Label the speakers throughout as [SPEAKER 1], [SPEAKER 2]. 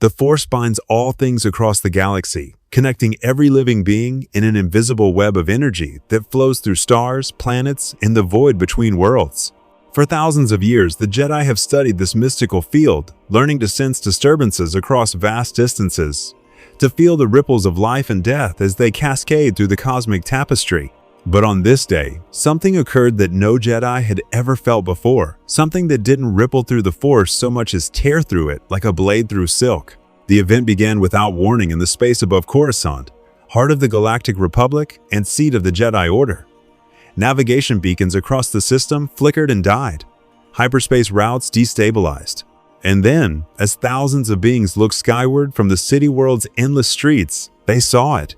[SPEAKER 1] The Force binds all things across the galaxy, connecting every living being in an invisible web of energy that flows through stars, planets, and the void between worlds. For thousands of years, the Jedi have studied this mystical field, learning to sense disturbances across vast distances, to feel the ripples of life and death as they cascade through the cosmic tapestry. But on this day, something occurred that no Jedi had ever felt before, something that didn't ripple through the Force so much as tear through it like a blade through silk. The event began without warning in the space above Coruscant, heart of the Galactic Republic and seat of the Jedi Order. Navigation beacons across the system flickered and died. Hyperspace routes destabilized. And then, as thousands of beings looked skyward from the city world's endless streets, they saw it.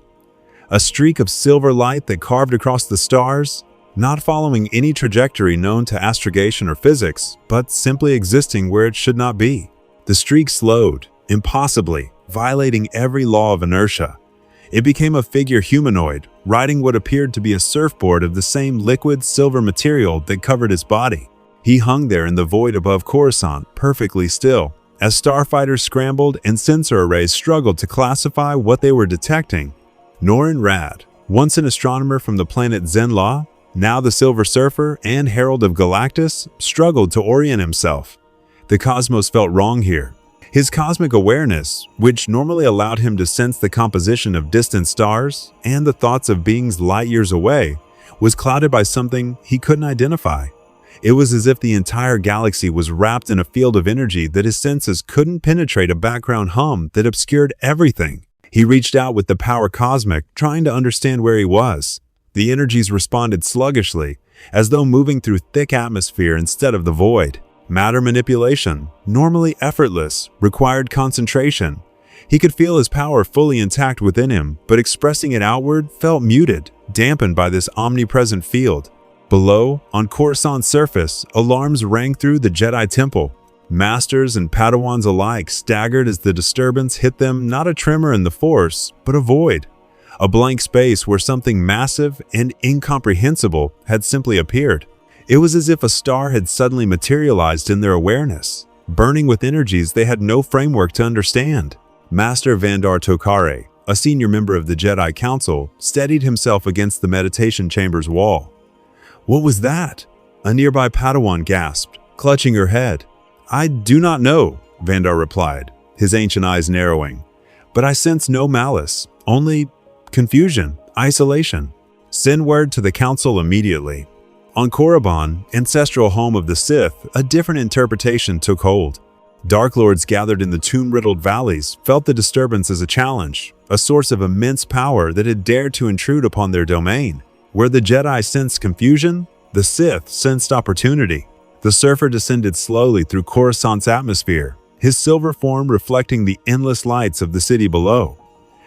[SPEAKER 1] A streak of silver light that carved across the stars, not following any trajectory known to astrogation or physics, but simply existing where it should not be. The streak slowed, impossibly, violating every law of inertia. It became a figure humanoid, riding what appeared to be a surfboard of the same liquid silver material that covered his body. He hung there in the void above Coruscant, perfectly still, as starfighters scrambled and sensor arrays struggled to classify what they were detecting. Norin Rad, once an astronomer from the planet Zenla, now the Silver Surfer and Herald of Galactus, struggled to orient himself. The cosmos felt wrong here. His cosmic awareness, which normally allowed him to sense the composition of distant stars and the thoughts of beings light years away, was clouded by something he couldn't identify. It was as if the entire galaxy was wrapped in a field of energy that his senses couldn't penetrate, a background hum that obscured everything. He reached out with the power cosmic, trying to understand where he was. The energies responded sluggishly, as though moving through thick atmosphere instead of the void. Matter manipulation, normally effortless, required concentration. He could feel his power fully intact within him, but expressing it outward felt muted, dampened by this omnipresent field. Below, on Coruscant's surface, alarms rang through the Jedi Temple. Masters and Padawans alike staggered as the disturbance hit them, not a tremor in the Force, but a void. A blank space where something massive and incomprehensible had simply appeared. It was as if a star had suddenly materialized in their awareness, burning with energies they had no framework to understand. Master Vandar Tokare, a senior member of the Jedi Council, steadied himself against the meditation chamber's wall. "What was that?" a nearby Padawan gasped, clutching her head. "I do not know," Vandar replied, his ancient eyes narrowing. "But I sense no malice, only confusion, isolation. Send word to the Council immediately." On Korriban, ancestral home of the Sith, a different interpretation took hold. Dark Lords gathered in the tomb-riddled valleys felt the disturbance as a challenge, a source of immense power that had dared to intrude upon their domain. Where the Jedi sensed confusion, the Sith sensed opportunity. The Surfer descended slowly through Coruscant's atmosphere, his silver form reflecting the endless lights of the city below.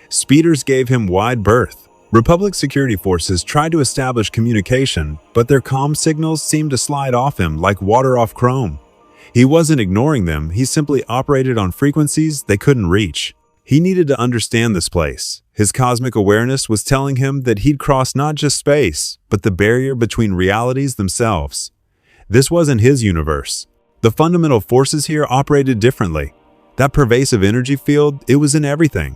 [SPEAKER 1] Speeders gave him wide berth. Republic security forces tried to establish communication, but their comm signals seemed to slide off him like water off chrome. He wasn't ignoring them, he simply operated on frequencies they couldn't reach. He needed to understand this place. His cosmic awareness was telling him that he'd crossed not just space, but the barrier between realities themselves. This wasn't his universe. The fundamental forces here operated differently. That pervasive energy field, it was in everything.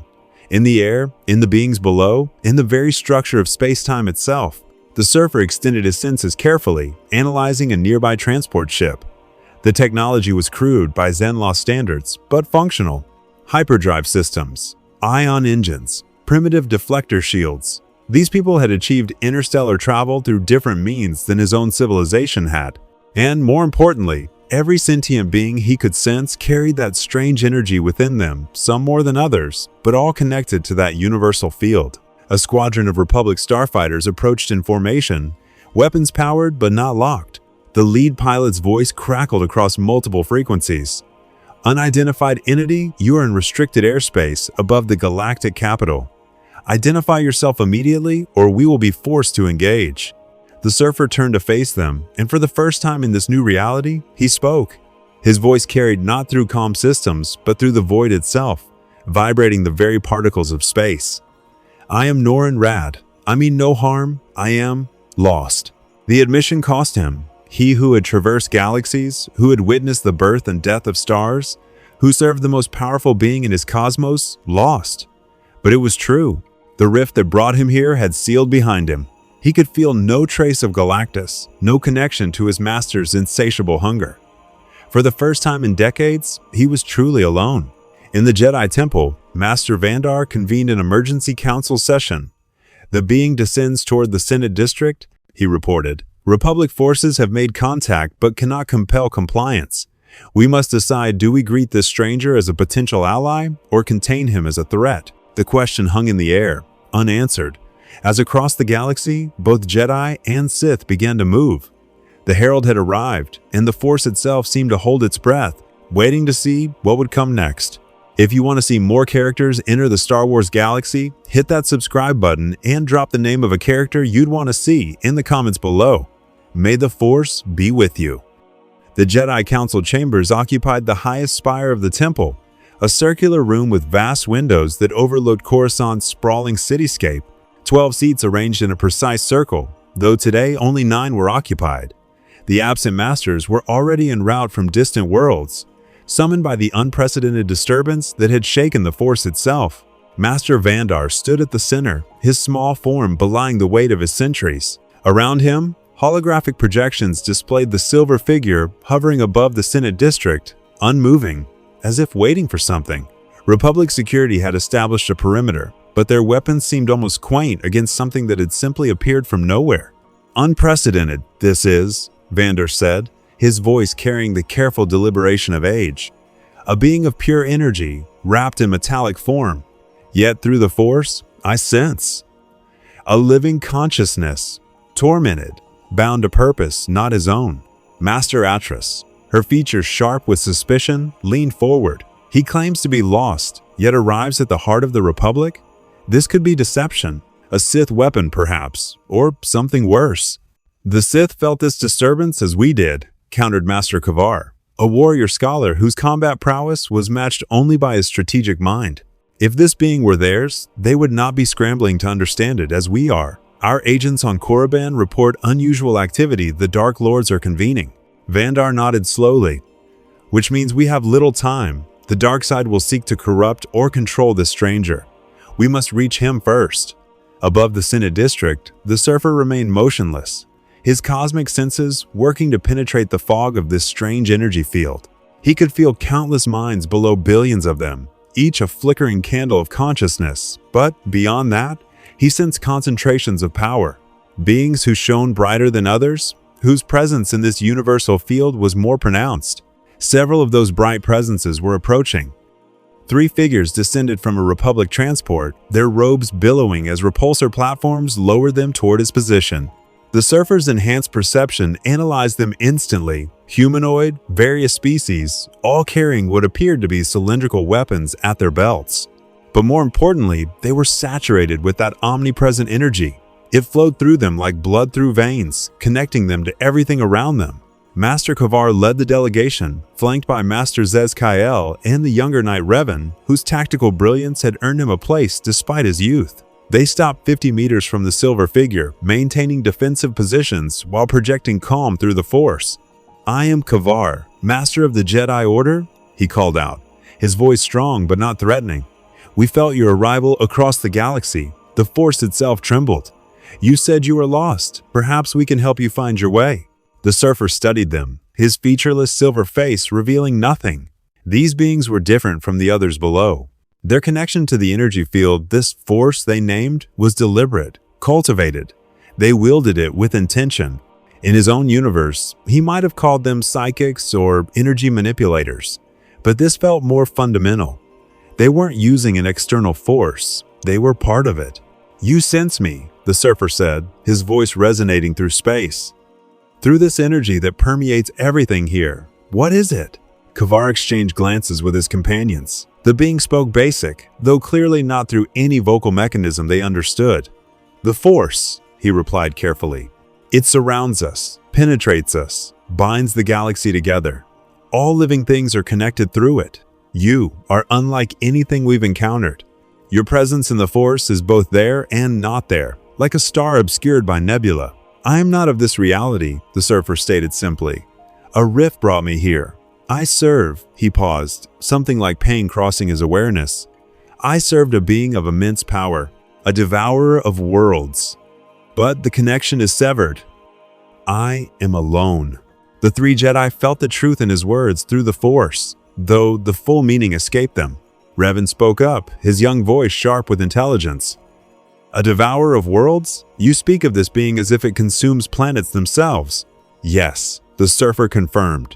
[SPEAKER 1] In the air, in the beings below, in the very structure of space-time itself. The Surfer extended his senses carefully, analyzing a nearby transport ship. The technology was crude by Zenlaw standards, but functional. Hyperdrive systems, ion engines, primitive deflector shields. These people had achieved interstellar travel through different means than his own civilization had. And more importantly, every sentient being he could sense carried that strange energy within them, some more than others, but all connected to that universal field. A squadron of Republic starfighters approached in formation, weapons powered but not locked. The lead pilot's voice crackled across multiple frequencies. "Unidentified entity, you are in restricted airspace above the galactic capital. Identify yourself immediately or we will be forced to engage." The Surfer turned to face them, and for the first time in this new reality, he spoke. His voice carried not through comm systems, but through the void itself, vibrating the very particles of space. "I am Norin Rad. I mean no harm. I am lost." The admission cost him. He who had traversed galaxies, who had witnessed the birth and death of stars, who served the most powerful being in his cosmos, lost. But it was true. The rift that brought him here had sealed behind him. He could feel no trace of Galactus, no connection to his master's insatiable hunger. For the first time in decades, he was truly alone. In the Jedi Temple, Master Vandar convened an emergency council session. The being descends toward the Senate District, he reported. Republic forces have made contact but cannot compel compliance. We must decide, do we greet this stranger as a potential ally or contain him as a threat? The question hung in the air, unanswered, as across the galaxy, both Jedi and Sith began to move. The herald had arrived, and the Force itself seemed to hold its breath, waiting to see what would come next. If you want to see more characters enter the Star Wars galaxy, hit that subscribe button and drop the name of a character you'd want to see in the comments below. May the Force be with you. The Jedi Council chambers occupied the highest spire of the temple, a circular room with vast windows that overlooked Coruscant's sprawling cityscape, 12 seats arranged in a precise circle, though today only 9 were occupied. The absent masters were already en route from distant worlds, summoned by the unprecedented disturbance that had shaken the Force itself. Master Vandar stood at the center, his small form belying the weight of his centuries. Around him, holographic projections displayed the silver figure hovering above the Senate District, unmoving, as if waiting for something. Republic security had established a perimeter, but their weapons seemed almost quaint against something that had simply appeared from nowhere. Unprecedented, this is, Vandar said, his voice carrying the careful deliberation of age. A being of pure energy, wrapped in metallic form. Yet through the Force, I sense a living consciousness, tormented, bound to purpose not his own. Master Atris, her features sharp with suspicion, leaned forward. He claims to be lost, yet arrives at the heart of the Republic? This could be deception, a Sith weapon perhaps, or something worse. The Sith felt this disturbance as we did, countered Master Kavar, a warrior scholar whose combat prowess was matched only by his strategic mind. If this being were theirs, they would not be scrambling to understand it as we are. Our agents on Korriban report unusual activity the Dark Lords are convening. Vandar nodded slowly. Which means we have little time. The dark side will seek to corrupt or control this stranger. We must reach him first. Above the Senate District, the surfer remained motionless, his cosmic senses working to penetrate the fog of this strange energy field. He could feel countless minds below billions of them, each a flickering candle of consciousness, but beyond that, he sensed concentrations of power, beings who shone brighter than others, whose presence in this universal field was more pronounced. Several of those bright presences were approaching. 3 figures descended from a Republic transport, their robes billowing as repulsor platforms lowered them toward his position. The surfer's enhanced perception analyzed them instantly, humanoid, various species, all carrying what appeared to be cylindrical weapons at their belts. But more importantly, they were saturated with that omnipresent energy. It flowed through them like blood through veins, connecting them to everything around them. Master Kavar led the delegation, flanked by Master Zez Kael and the younger Knight Revan, whose tactical brilliance had earned him a place despite his youth. They stopped 50 meters from the silver figure, maintaining defensive positions while projecting calm through the Force. "I am Kavar, Master of the Jedi Order," he called out, his voice strong but not threatening. "We felt your arrival across the galaxy. The Force itself trembled. You said you were lost. Perhaps we can help you find your way." The surfer studied them, his featureless silver face revealing nothing. These beings were different from the others below. Their connection to the energy field, this Force they named, was deliberate, cultivated. They wielded it with intention. In his own universe, he might have called them psychics or energy manipulators, but this felt more fundamental. They weren't using an external force, they were part of it. "You sense me," the surfer said, his voice resonating through space. "Through this energy that permeates everything here. What is it?" Kavar exchanged glances with his companions. The being spoke basic, though clearly not through any vocal mechanism they understood. "The Force," he replied carefully. "It surrounds us, penetrates us, binds the galaxy together. All living things are connected through it. You are unlike anything we've encountered. Your presence in the Force is both there and not there, like a star obscured by nebula. I am not of this reality," the surfer stated simply. "A rift brought me here. I serve, he paused, something like pain crossing his awareness. I served a being of immense power, a devourer of worlds. But the connection is severed. I am alone. The three Jedi felt the truth in his words through the Force, though the full meaning escaped them. Revan spoke up, his young voice sharp with intelligence. A devourer of worlds? You speak of this being as if it consumes planets themselves. Yes, the surfer confirmed.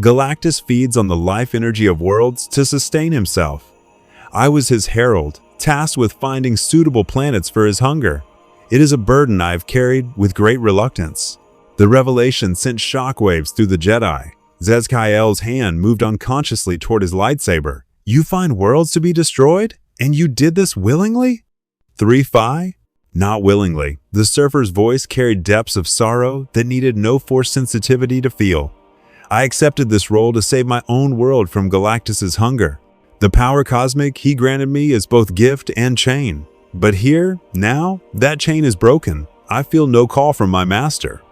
[SPEAKER 1] Galactus feeds on the life energy of worlds to sustain himself. I was his herald, tasked with finding suitable planets for his hunger. It is a burden I have carried with great reluctance. The revelation sent shockwaves through the Jedi. Zezkael's hand moved unconsciously toward his lightsaber. You find worlds to be destroyed? And you did this willingly? 3-5? Not willingly. The surfer's voice carried depths of sorrow that needed no Force sensitivity to feel. I accepted this role to save my own world from Galactus's hunger. The power cosmic he granted me is both gift and chain. But here, now, that chain is broken. I feel no call from my master.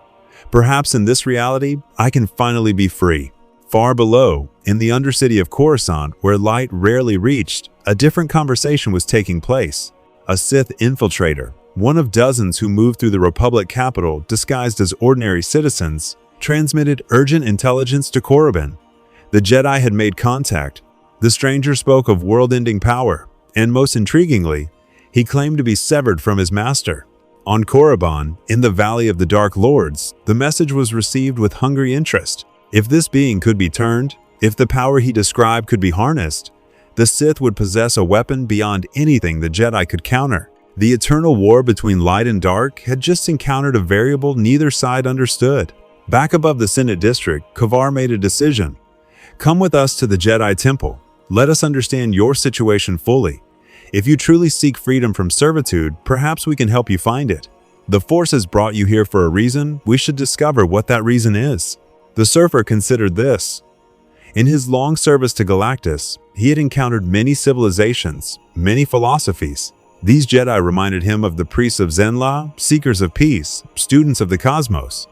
[SPEAKER 1] Perhaps in this reality, I can finally be free. Far below, in the undercity of Coruscant, where light rarely reached, a different conversation was taking place. A Sith infiltrator, one of dozens who moved through the Republic capital disguised as ordinary citizens, transmitted urgent intelligence to Korriban. The Jedi had made contact. The stranger spoke of world-ending power, and most intriguingly, he claimed to be severed from his master. On Korriban, in the Valley of the Dark Lords, the message was received with hungry interest. If this being could be turned, if the power he described could be harnessed, the Sith would possess a weapon beyond anything the Jedi could counter. The eternal war between light and dark had just encountered a variable neither side understood. Back above the Senate district, Kavar made a decision. Come with us to the Jedi Temple. Let us understand your situation fully. If you truly seek freedom from servitude, perhaps we can help you find it. The Force has brought you here for a reason. We should discover what that reason is. The surfer considered this. In his long service to Galactus, he had encountered many civilizations, many philosophies. These Jedi reminded him of the priests of Zenla, seekers of peace, students of the cosmos.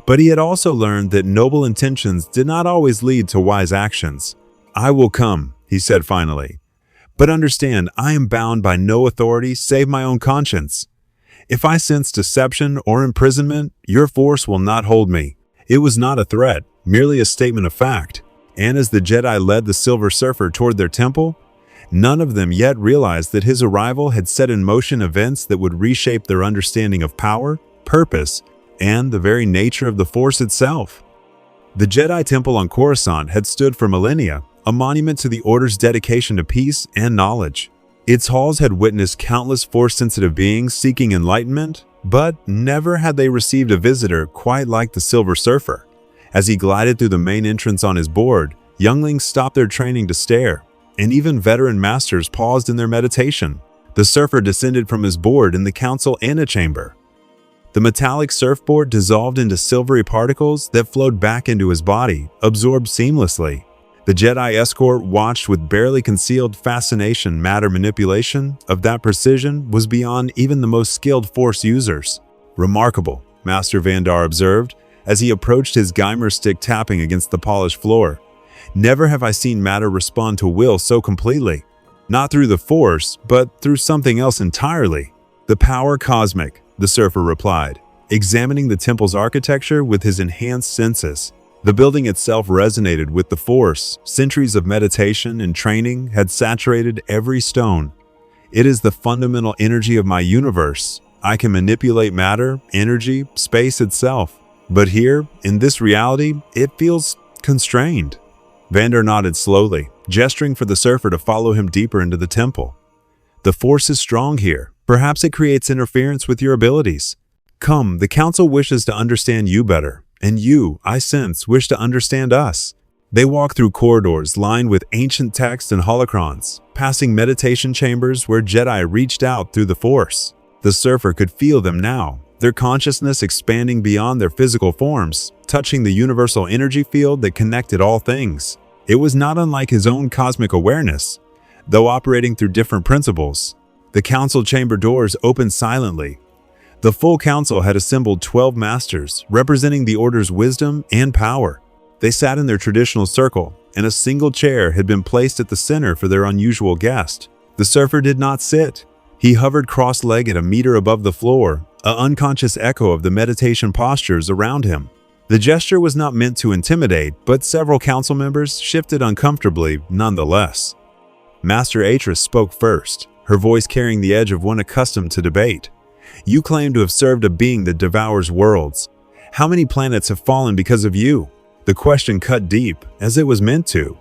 [SPEAKER 1] But he had also learned that noble intentions did not always lead to wise actions. I will come, he said finally. But understand, I am bound by no authority save my own conscience. If I sense deception or imprisonment, your Force will not hold me. It was not a threat, merely a statement of fact. And as the Jedi led the Silver Surfer toward their temple, none of them yet realized that his arrival had set in motion events that would reshape their understanding of power, purpose, and the very nature of the Force itself. The Jedi Temple on Coruscant had stood for millennia, a monument to the Order's dedication to peace and knowledge. Its halls had witnessed countless Force-sensitive beings seeking enlightenment, but never had they received a visitor quite like the Silver Surfer. As he glided through the main entrance on his board, younglings stopped their training to stare, and even veteran masters paused in their meditation. The surfer descended from his board in the council antechamber. The metallic surfboard dissolved into silvery particles that flowed back into his body, absorbed seamlessly. The Jedi escort watched with barely concealed fascination. Matter manipulation of that precision was beyond even the most skilled Force users. Remarkable, Master Vandar observed as he approached his Geimer stick tapping against the polished floor. Never have I seen matter respond to will so completely. Not through the Force, but through something else entirely. The power cosmic, the surfer replied, examining the temple's architecture with his enhanced senses. The building itself resonated with the Force. Centuries of meditation and training had saturated every stone. It is the fundamental energy of my universe. I can manipulate matter, energy, space itself. But here, in this reality, it feels constrained. Vander nodded slowly, gesturing for the surfer to follow him deeper into the temple. The Force is strong here. Perhaps it creates interference with your abilities. Come, the Council wishes to understand you better. And you, I sense, wish to understand us. They walked through corridors lined with ancient texts and holocrons, passing meditation chambers where Jedi reached out through the Force. The surfer could feel them now, their consciousness expanding beyond their physical forms, touching the universal energy field that connected all things. It was not unlike his own cosmic awareness, though operating through different principles. The council chamber doors opened silently. The full council had assembled 12 masters, representing the Order's wisdom and power. They sat in their traditional circle, and a single chair had been placed at the center for their unusual guest. The surfer did not sit. He hovered cross-legged a meter above the floor, an unconscious echo of the meditation postures around him. The gesture was not meant to intimidate, but several council members shifted uncomfortably nonetheless. Master Atris spoke first, her voice carrying the edge of one accustomed to debate. You claim to have served a being that devours worlds. How many planets have fallen because of you? The question cut deep, as it was meant to.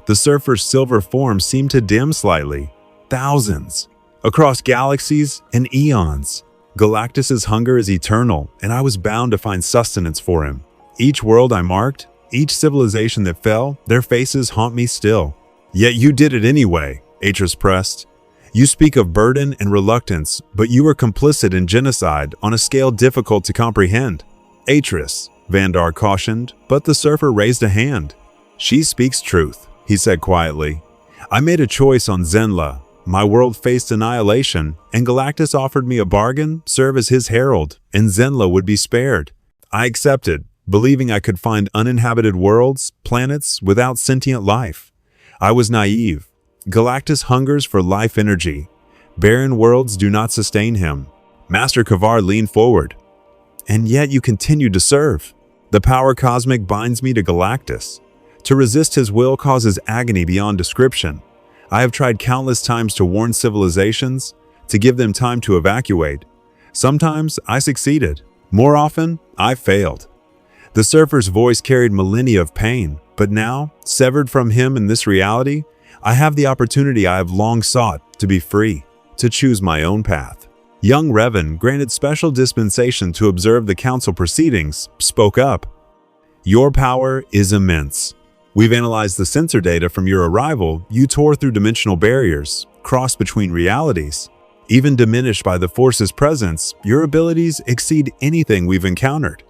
[SPEAKER 1] The surfer's silver form seemed to dim slightly. Thousands. Across galaxies and eons. Galactus's hunger is eternal, and I was bound to find sustenance for him. Each world I marked, each civilization that fell, their faces haunt me still. Yet you did it anyway, Atris pressed. You speak of burden and reluctance, but you were complicit in genocide on a scale difficult to comprehend. Atris, Vandar cautioned, but the surfer raised a hand. She speaks truth, he said quietly. I made a choice on Zenla. My world faced annihilation, and Galactus offered me a bargain, serve as his herald, and Zenla would be spared. I accepted, believing I could find uninhabited worlds, planets, without sentient life. I was naive. Galactus hungers for life energy. Barren worlds do not sustain him. Master Kavar leaned forward. And yet you continued to serve. The power cosmic binds me to Galactus. To resist his will causes agony beyond description. I have tried countless times to warn civilizations, to give them time to evacuate. Sometimes I succeeded. More often, I failed. The surfer's voice carried millennia of pain, but now, severed from him in this reality, I have the opportunity I have long sought to be free, to choose my own path. Young Revan, granted special dispensation to observe the council proceedings, spoke up. Your power is immense. We've analyzed the sensor data from your arrival. You tore through dimensional barriers, crossed between realities. Even diminished by the Force's presence, your abilities exceed anything we've encountered.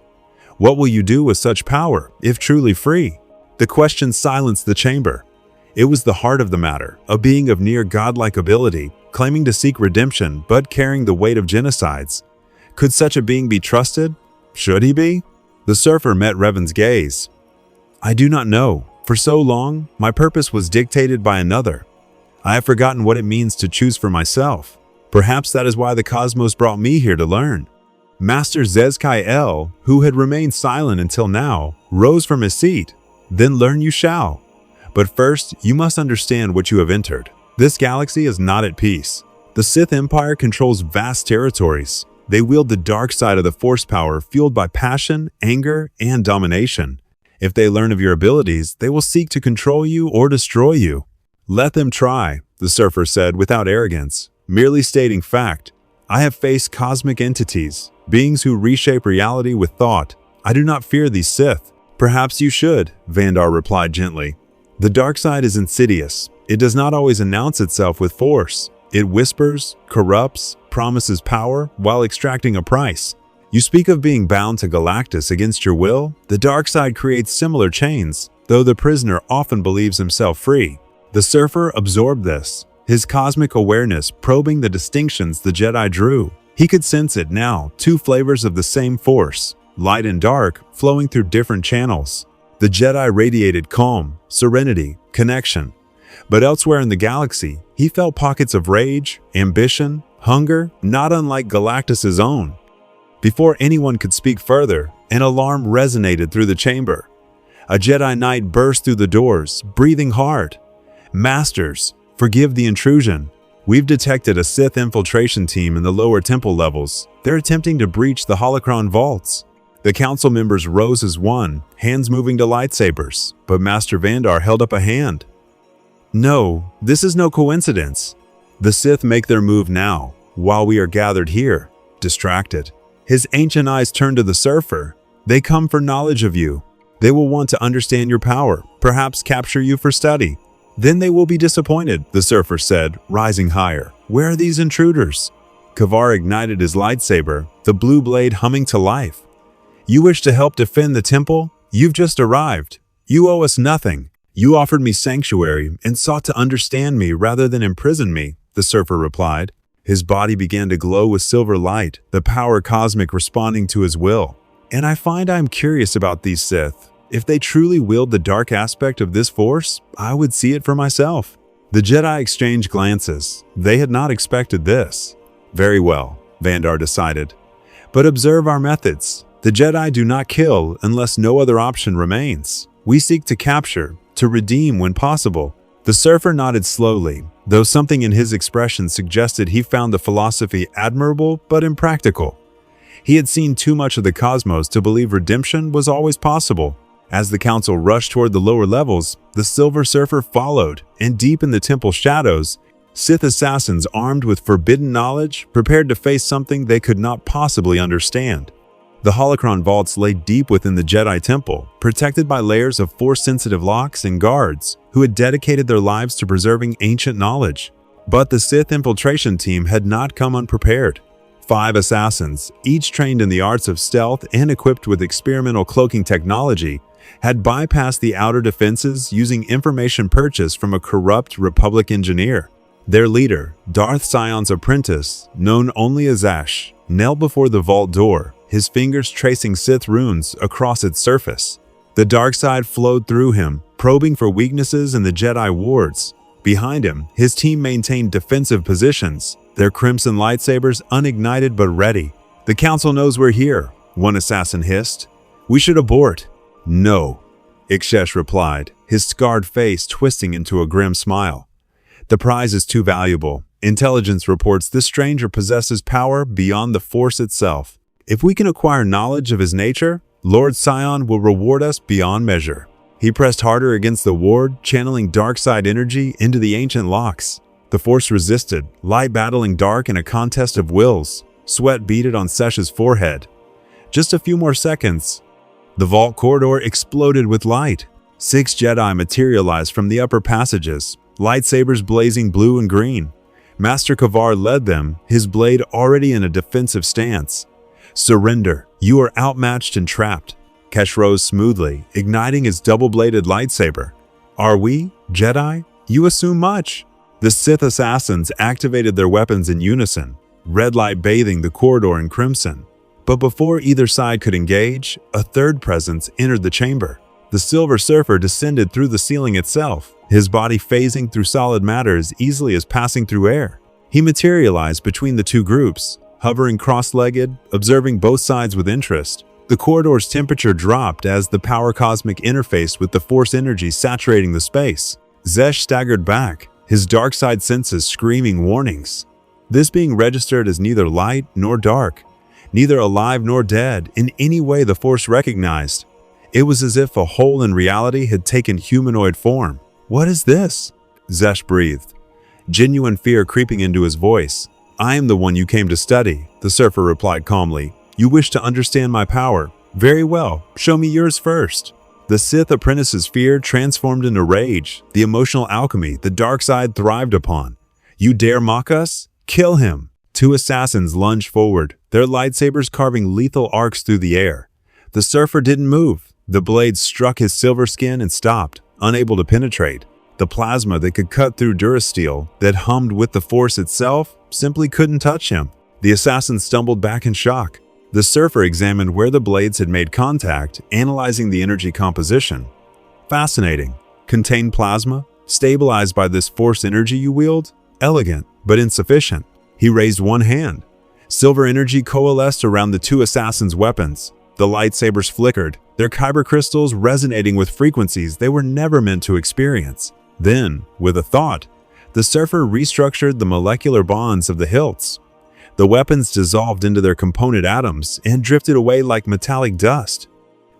[SPEAKER 1] What will you do with such power, if truly free? The question silenced the chamber. It was the heart of the matter, a being of near godlike ability, claiming to seek redemption but carrying the weight of genocides. Could such a being be trusted? Should he be? The surfer met Revan's gaze. I do not know. For so long, my purpose was dictated by another. I have forgotten what it means to choose for myself. Perhaps that is why the cosmos brought me here to learn. Master Zezkai El, who had remained silent until now, rose from his seat. Then learn you shall. But first, you must understand what you have entered. This galaxy is not at peace. The Sith Empire controls vast territories. They wield the dark side of the Force power fueled by passion, anger, and domination. If they learn of your abilities, they will seek to control you or destroy you. Let them try, the surfer said without arrogance, merely stating fact. I have faced cosmic entities, beings who reshape reality with thought. I do not fear these Sith. Perhaps you should, Vandar replied gently. The dark side is insidious. It does not always announce itself with force. It whispers, corrupts, promises power while extracting a price. You speak of being bound to Galactus against your will. The dark side creates similar chains, though the prisoner often believes himself free. The surfer absorbed this, his cosmic awareness probing the distinctions the Jedi drew. He could sense it now, two flavors of the same force, light and dark, flowing through different channels. The Jedi radiated calm, serenity, connection. But elsewhere in the galaxy, he felt pockets of rage, ambition, hunger, not unlike Galactus's own. Before anyone could speak further, an alarm resonated through the chamber. A Jedi Knight burst through the doors, breathing hard. Masters, forgive the intrusion. We've detected a Sith infiltration team in the lower temple levels. They're attempting to breach the holocron vaults. The council members rose as one, hands moving to lightsabers, but Master Vandar held up a hand. No, this is no coincidence. The Sith make their move now, while we are gathered here, distracted. His ancient eyes turned to the surfer. They come for knowledge of you. They will want to understand your power, perhaps capture you for study. Then they will be disappointed, the surfer said, rising higher. Where are these intruders? Kavar ignited his lightsaber, the blue blade humming to life. You wish to help defend the temple? You've just arrived. You owe us nothing. You offered me sanctuary and sought to understand me rather than imprison me, the surfer replied. His body began to glow with silver light, the power cosmic responding to his will. And I find I am curious about these Sith. If they truly wield the dark aspect of this force, I would see it for myself. The Jedi exchanged glances. They had not expected this. Very well, Vandar decided. But observe our methods. The Jedi do not kill unless no other option remains. We seek to capture, to redeem when possible. The surfer nodded slowly, though something in his expression suggested he found the philosophy admirable but impractical. He had seen too much of the cosmos to believe redemption was always possible. As the council rushed toward the lower levels, the Silver Surfer followed, and deep in the temple shadows, Sith assassins armed with forbidden knowledge prepared to face something they could not possibly understand. The holocron vaults lay deep within the Jedi Temple, protected by layers of Force-sensitive locks and guards who had dedicated their lives to preserving ancient knowledge. But the Sith infiltration team had not come unprepared. 5 assassins, each trained in the arts of stealth and equipped with experimental cloaking technology, had bypassed the outer defenses using information purchased from a corrupt Republic engineer. Their leader, Darth Sion's apprentice, known only as Ash, knelt before the vault door, his fingers tracing Sith runes across its surface. The dark side flowed through him, probing for weaknesses in the Jedi wards. Behind him, his team maintained defensive positions, their crimson lightsabers unignited but ready. "The Council knows we're here," one assassin hissed. "We should abort." "No," Ikshesh replied, his scarred face twisting into a grim smile. "The prize is too valuable. Intelligence reports this stranger possesses power beyond the Force itself. If we can acquire knowledge of his nature, Lord Sion will reward us beyond measure." He pressed harder against the ward, channeling dark side energy into the ancient locks. The Force resisted, light battling dark in a contest of wills. Sweat beaded on Sesh's forehead. Just a few more seconds. The vault corridor exploded with light. 6 Jedi materialized from the upper passages, lightsabers blazing blue and green. Master Kavar led them, his blade already in a defensive stance. "Surrender. You are outmatched and trapped." Kesh rose smoothly, igniting his double-bladed lightsaber. "Are we, Jedi? You assume much." The Sith assassins activated their weapons in unison, red light bathing the corridor in crimson. But before either side could engage, a third presence entered the chamber. The Silver Surfer descended through the ceiling itself, his body phasing through solid matter as easily as passing through air. He materialized between the two groups, hovering cross-legged, observing both sides with interest. The corridor's temperature dropped as the power cosmic interfaced with the Force energy saturating the space. Zesh staggered back, his dark side senses screaming warnings. This being registered as neither light nor dark, neither alive nor dead in any way the Force recognized. It was as if a hole in reality had taken humanoid form. "What is this?" Zesh breathed, genuine fear creeping into his voice. "I am the one you came to study," the Surfer replied calmly. "You wish to understand my power. Very well, show me yours first." The Sith apprentice's fear transformed into rage, the emotional alchemy the dark side thrived upon. "You dare mock us? Kill him!" 2 assassins lunged forward, their lightsabers carving lethal arcs through the air. The Surfer didn't move. The blades struck his silver skin and stopped, unable to penetrate. The plasma that could cut through durasteel, that hummed with the Force itself, simply couldn't touch him. The assassin stumbled back in shock. The Surfer examined where the blades had made contact, analyzing the energy composition. "Fascinating. Contained plasma, stabilized by this Force energy you wield? Elegant, but insufficient." He raised one hand. Silver energy coalesced around the 2 assassins' weapons. The lightsabers flickered, their kyber crystals resonating with frequencies they were never meant to experience. Then, with a thought, the Surfer restructured the molecular bonds of the hilts. The weapons dissolved into their component atoms and drifted away like metallic dust.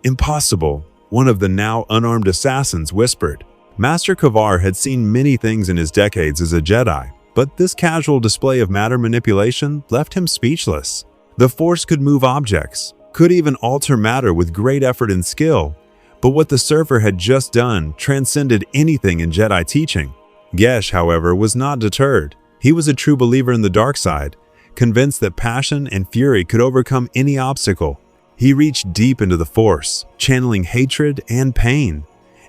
[SPEAKER 1] "Impossible," one of the now unarmed assassins whispered. Master Kavar had seen many things in his decades as a Jedi, but this casual display of matter manipulation left him speechless. The Force could move objects, could even alter matter with great effort and skill, but what the Surfer had just done transcended anything in Jedi teaching. Gesh, however, was not deterred. He was a true believer in the dark side, convinced that passion and fury could overcome any obstacle. He reached deep into the Force, channeling hatred and pain,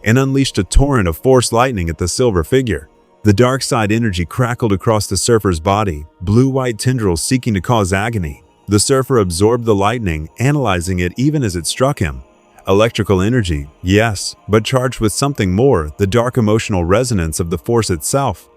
[SPEAKER 1] and unleashed a torrent of Force lightning at the silver figure. The dark side energy crackled across the Surfer's body, blue-white tendrils seeking to cause agony. The Surfer absorbed the lightning, analyzing it even as it struck him. Electrical energy, yes, but charged with something more, the dark emotional resonance of the Force itself,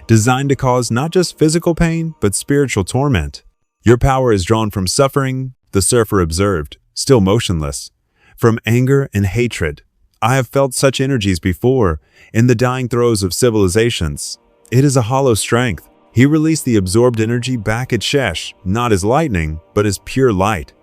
[SPEAKER 1] designed to cause not just physical pain, but spiritual torment. Your power is drawn from suffering, the surfer observed, still motionless, from anger and hatred. I have felt such energies before, in the dying throes of civilizations. It is a hollow strength. He released the absorbed energy back at Shesh, not as lightning, but as pure light.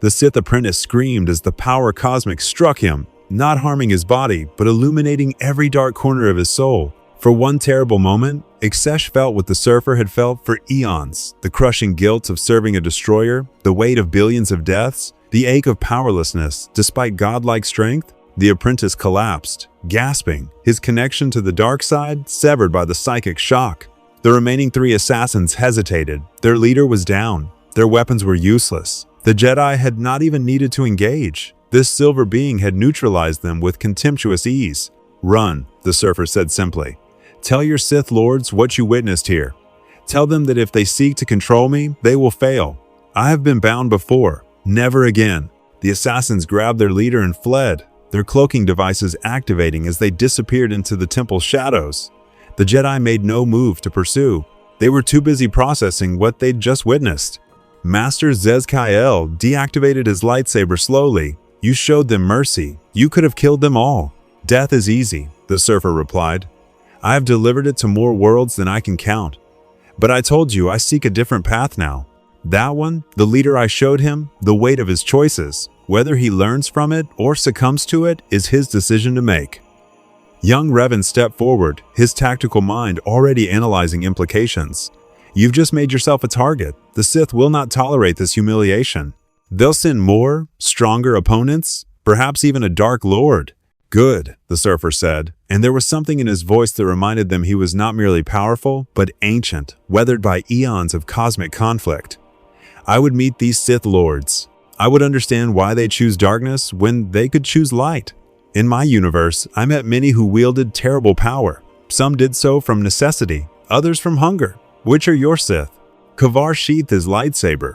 [SPEAKER 1] The Sith apprentice screamed as the power cosmic struck him, not harming his body, but illuminating every dark corner of his soul. For one terrible moment, Ixesh felt what the surfer had felt for eons, the crushing guilt of serving a destroyer, the weight of billions of deaths, the ache of powerlessness. Despite godlike strength, the apprentice collapsed, gasping, his connection to the dark side severed by the psychic shock. The remaining 3 assassins hesitated. Their leader was down. Their weapons were useless. The Jedi had not even needed to engage. This silver being had neutralized them with contemptuous ease. "Run," the surfer said simply. "Tell your Sith lords what you witnessed here. Tell them that if they seek to control me, they will fail. I have been bound before. Never again." The assassins grabbed their leader and fled, their cloaking devices activating as they disappeared into the temple's shadows. The Jedi made no move to pursue. They were too busy processing what they'd just witnessed. Master Zez-Kyle deactivated his lightsaber slowly. "You showed them mercy. You could have killed them all." "Death is easy," the surfer replied. "I have delivered it to more worlds than I can count. But I told you I seek a different path now. That one, the leader I showed him, the weight of his choices, whether he learns from it or succumbs to it, is his decision to make." Young Revan stepped forward, his tactical mind already analyzing implications. "You've just made yourself a target. The Sith will not tolerate this humiliation. They'll send more, stronger opponents, perhaps even a Dark Lord." "Good," the surfer said, and there was something in his voice that reminded them he was not merely powerful, but ancient, weathered by eons of cosmic conflict. "I would meet these Sith lords. I would understand why they choose darkness when they could choose light. In my universe, I met many who wielded terrible power. Some did so from necessity, others from hunger. Which are your Sith?" Kavar sheathed his lightsaber.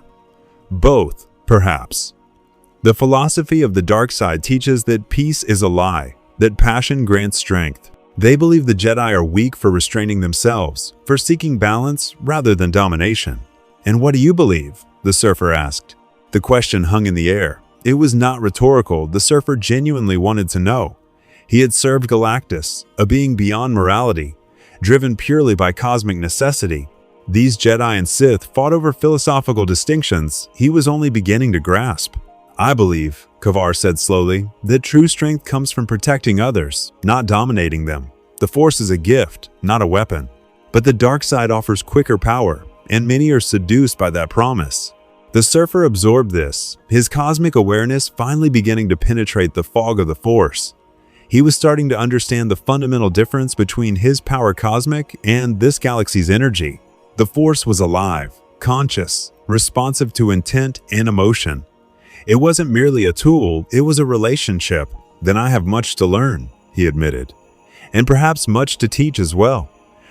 [SPEAKER 1] "Both, perhaps. The philosophy of the dark side teaches that peace is a lie, that passion grants strength. They believe the Jedi are weak for restraining themselves, for seeking balance rather than domination." "And what do you believe?" the surfer asked. The question hung in the air. It was not rhetorical. The surfer genuinely wanted to know. He had served Galactus, a being beyond morality, driven purely by cosmic necessity. These Jedi and Sith fought over philosophical distinctions he was only beginning to grasp. "I believe," Kavar said slowly, "that true strength comes from protecting others, not dominating them. The Force is a gift, not a weapon. But the dark side offers quicker power, and many are seduced by that promise." The surfer absorbed this, his cosmic awareness finally beginning to penetrate the fog of the Force. He was starting to understand the fundamental difference between his power cosmic and this galaxy's energy. The Force was alive, conscious, responsive to intent and emotion. It wasn't merely a tool, it was a relationship. "Then I have much to learn," he admitted. "And perhaps much to teach as well.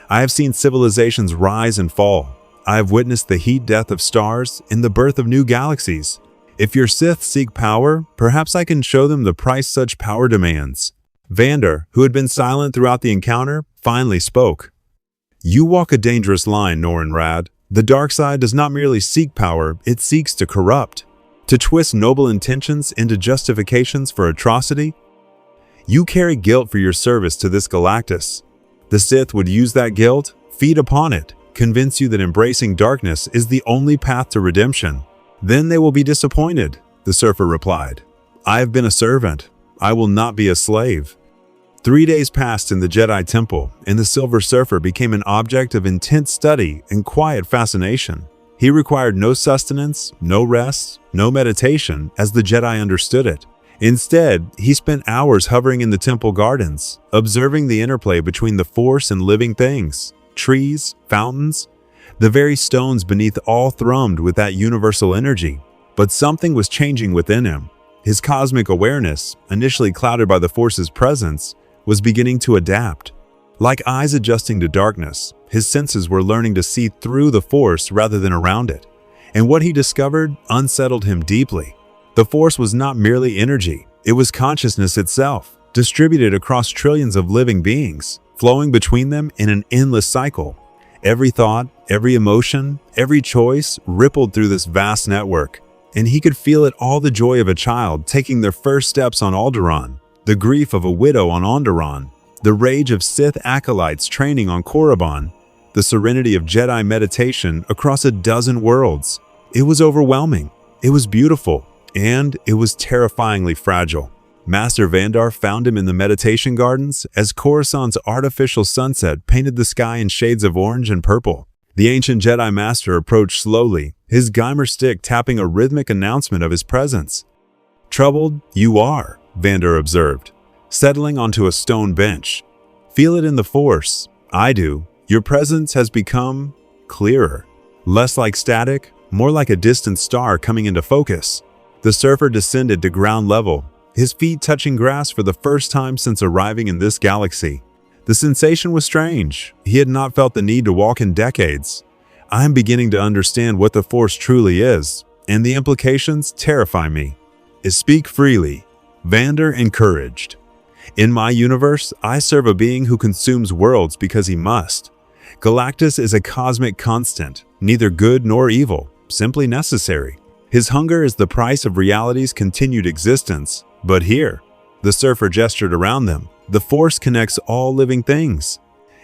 [SPEAKER 1] I have seen civilizations rise and fall. I have witnessed the heat death of stars and the birth of new galaxies. If your Sith seek power, perhaps I can show them the price such power demands." Vander, who had been silent throughout the encounter, finally spoke. "You walk a dangerous line, Norin Rad. The dark side does not merely seek power, it seeks to corrupt, to twist noble intentions into justifications for atrocity. You carry guilt for your service to this Galactus. The Sith would use that guilt, feed upon it, convince you that embracing darkness is the only path to redemption. Then they will be disappointed," the surfer replied. "I have been a servant. I will not be a slave." 3 days passed in the Jedi Temple, and the Silver Surfer became an object of intense study and quiet fascination. He required no sustenance, no rest, no meditation, as the Jedi understood it. Instead, he spent hours hovering in the temple gardens, observing the interplay between the Force and living things. Trees, fountains, the very stones beneath all thrummed with that universal energy. But something was changing within him. His cosmic awareness, initially clouded by the Force's presence, was beginning to adapt. Like eyes adjusting to darkness, his senses were learning to see through the Force rather than around it. And what he discovered unsettled him deeply. The Force was not merely energy, It was consciousness itself, distributed across trillions of living beings, flowing between them in an endless cycle. Every thought, every emotion, every choice rippled through this vast network, and he could feel it all: the joy of a child taking their first steps on Alderaan, the grief of a widow on Onderon, the rage of Sith acolytes training on Korriban, the serenity of Jedi meditation across a dozen worlds. It was overwhelming, it was beautiful, and it was terrifyingly fragile. Master Vandar found him in the meditation gardens as Coruscant's artificial sunset painted the sky in shades of orange and purple. The ancient Jedi Master approached slowly, his Geimer stick tapping a rhythmic announcement of his presence. "Troubled, you are," Vandar observed, settling onto a stone bench. "Feel it in the Force. I do. Your presence has become clearer. Less like static, more like a distant star coming into focus." The surfer descended to ground level, his feet touching grass for the first time since arriving in this galaxy. The sensation was strange. He had not felt the need to walk in decades. "I am beginning to understand what the Force truly is, and the implications terrify me." "Speak freely," Vandar encouraged. "In my universe, I serve a being who consumes worlds because he must. Galactus is a cosmic constant, neither good nor evil, simply necessary. His hunger is the price of reality's continued existence. But here," the surfer gestured around them, "the Force connects all living things.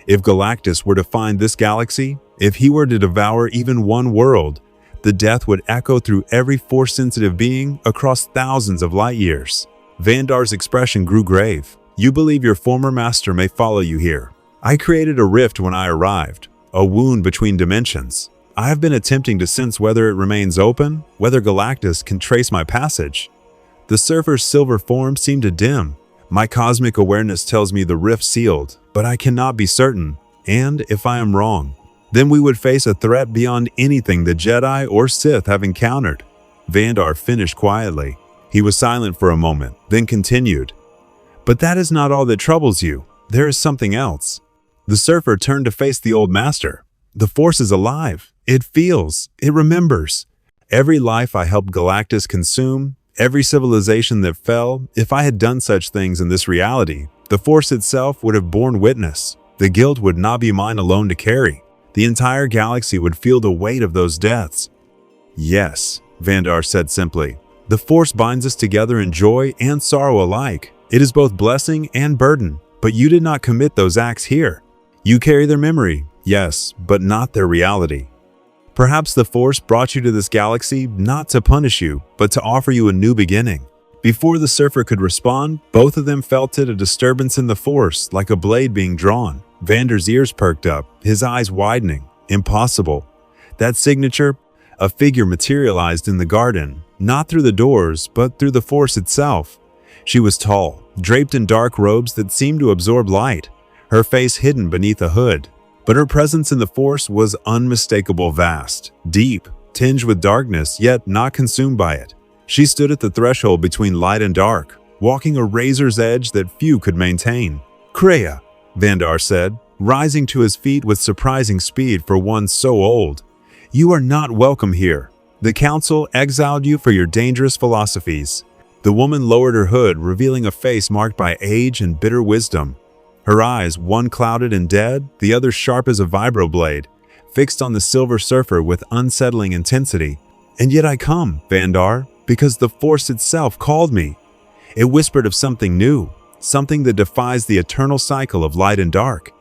[SPEAKER 1] If Galactus were to find this galaxy, if he were to devour even one world, the death would echo through every Force-sensitive being across thousands of light years." Vandar's expression grew grave. "You believe your former master may follow you here. I created a rift when I arrived, a wound between dimensions. I have been attempting to sense whether it remains open, whether Galactus can trace my passage." The surfer's silver form seemed to dim. "My cosmic awareness tells me the rift sealed, but I cannot be certain. And if I am wrong, then we would face a threat beyond anything the Jedi or Sith have encountered." Vandar finished quietly. He was silent for a moment, then continued, "But that is not all that troubles you. There is something else." The surfer turned to face the old master. "The Force is alive. It feels. It remembers. Every life I helped Galactus consume, every civilization that fell, if I had done such things in this reality, the Force itself would have borne witness. The guilt would not be mine alone to carry. The entire galaxy would feel the weight of those deaths." "Yes," Vandar said simply. "The Force binds us together in joy and sorrow alike. It is both blessing and burden, but you did not commit those acts here. You carry their memory, yes, but not their reality. Perhaps the Force brought you to this galaxy not to punish you, but to offer you a new beginning." Before the surfer could respond, both of them felt it, a disturbance in the Force, like a blade being drawn. Vandar's ears perked up, his eyes widening. Impossible. That signature, a figure materialized in the garden, not through the doors, but through the Force itself. She was tall, draped in dark robes that seemed to absorb light, her face hidden beneath a hood. But her presence in the Force was unmistakable, vast, deep, tinged with darkness, yet not consumed by it. She stood at the threshold between light and dark, walking a razor's edge that few could maintain. "Kreia," Vandar said, rising to his feet with surprising speed for one so old. "You are not welcome here. The Council exiled you for your dangerous philosophies." The woman lowered her hood, revealing a face marked by age and bitter wisdom. Her eyes, one clouded and dead, the other sharp as a vibroblade, fixed on the silver surfer with unsettling intensity. "And yet I come, Vandar, because the Force itself called me." It whispered of something new, something that defies the eternal cycle of light and dark.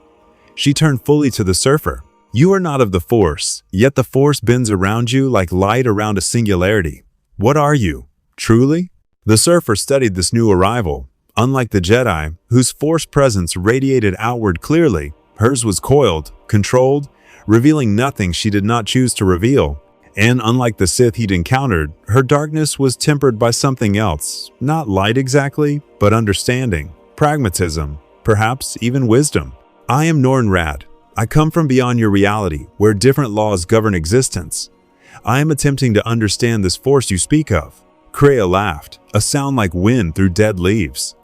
[SPEAKER 1] She turned fully to the surfer. "You are not of the Force, yet the Force bends around you like light around a singularity. What are you, truly?" The surfer studied this new arrival. Unlike the Jedi, whose Force presence radiated outward clearly, hers was coiled, controlled, revealing nothing she did not choose to reveal. And unlike the Sith he'd encountered, her darkness was tempered by something else, not light exactly, but understanding, pragmatism, perhaps even wisdom. "I am Nornrad. I come from beyond your reality, where different laws govern existence. I am attempting to understand this Force you speak of." Kreia laughed, a sound like wind through dead leaves.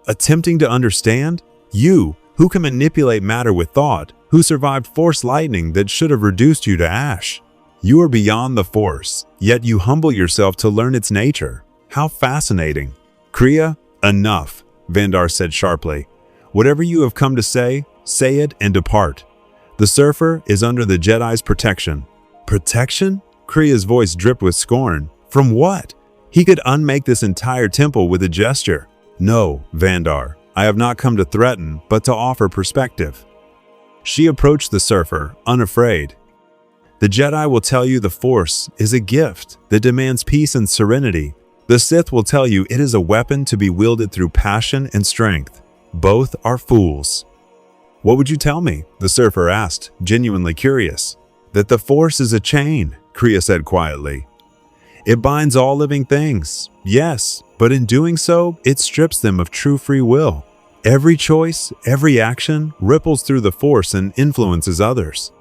[SPEAKER 1] "Attempting to understand? You, who can manipulate matter with thought, who survived Force lightning that should have reduced you to ash. You are beyond the Force, yet you humble yourself to learn its nature. How fascinating." Kreia, enough, Vandar said sharply. Whatever you have come to say it and depart. The surfer is under the Jedi's protection. Protection? Kreia's voice dripped with scorn. From what? He could unmake this entire temple with a gesture. No, Vandar, I have not come to threaten, but to offer perspective. She approached the surfer, unafraid. The Jedi will tell you the Force is a gift that demands peace and serenity. The Sith will tell you it is a weapon to be wielded through passion and strength. Both are fools. What would you tell me? The surfer asked, genuinely curious. That the Force is a chain, Kreia said quietly. It binds all living things, yes, but in doing so, it strips them of true free will. Every choice, every action ripples through the Force and influences others.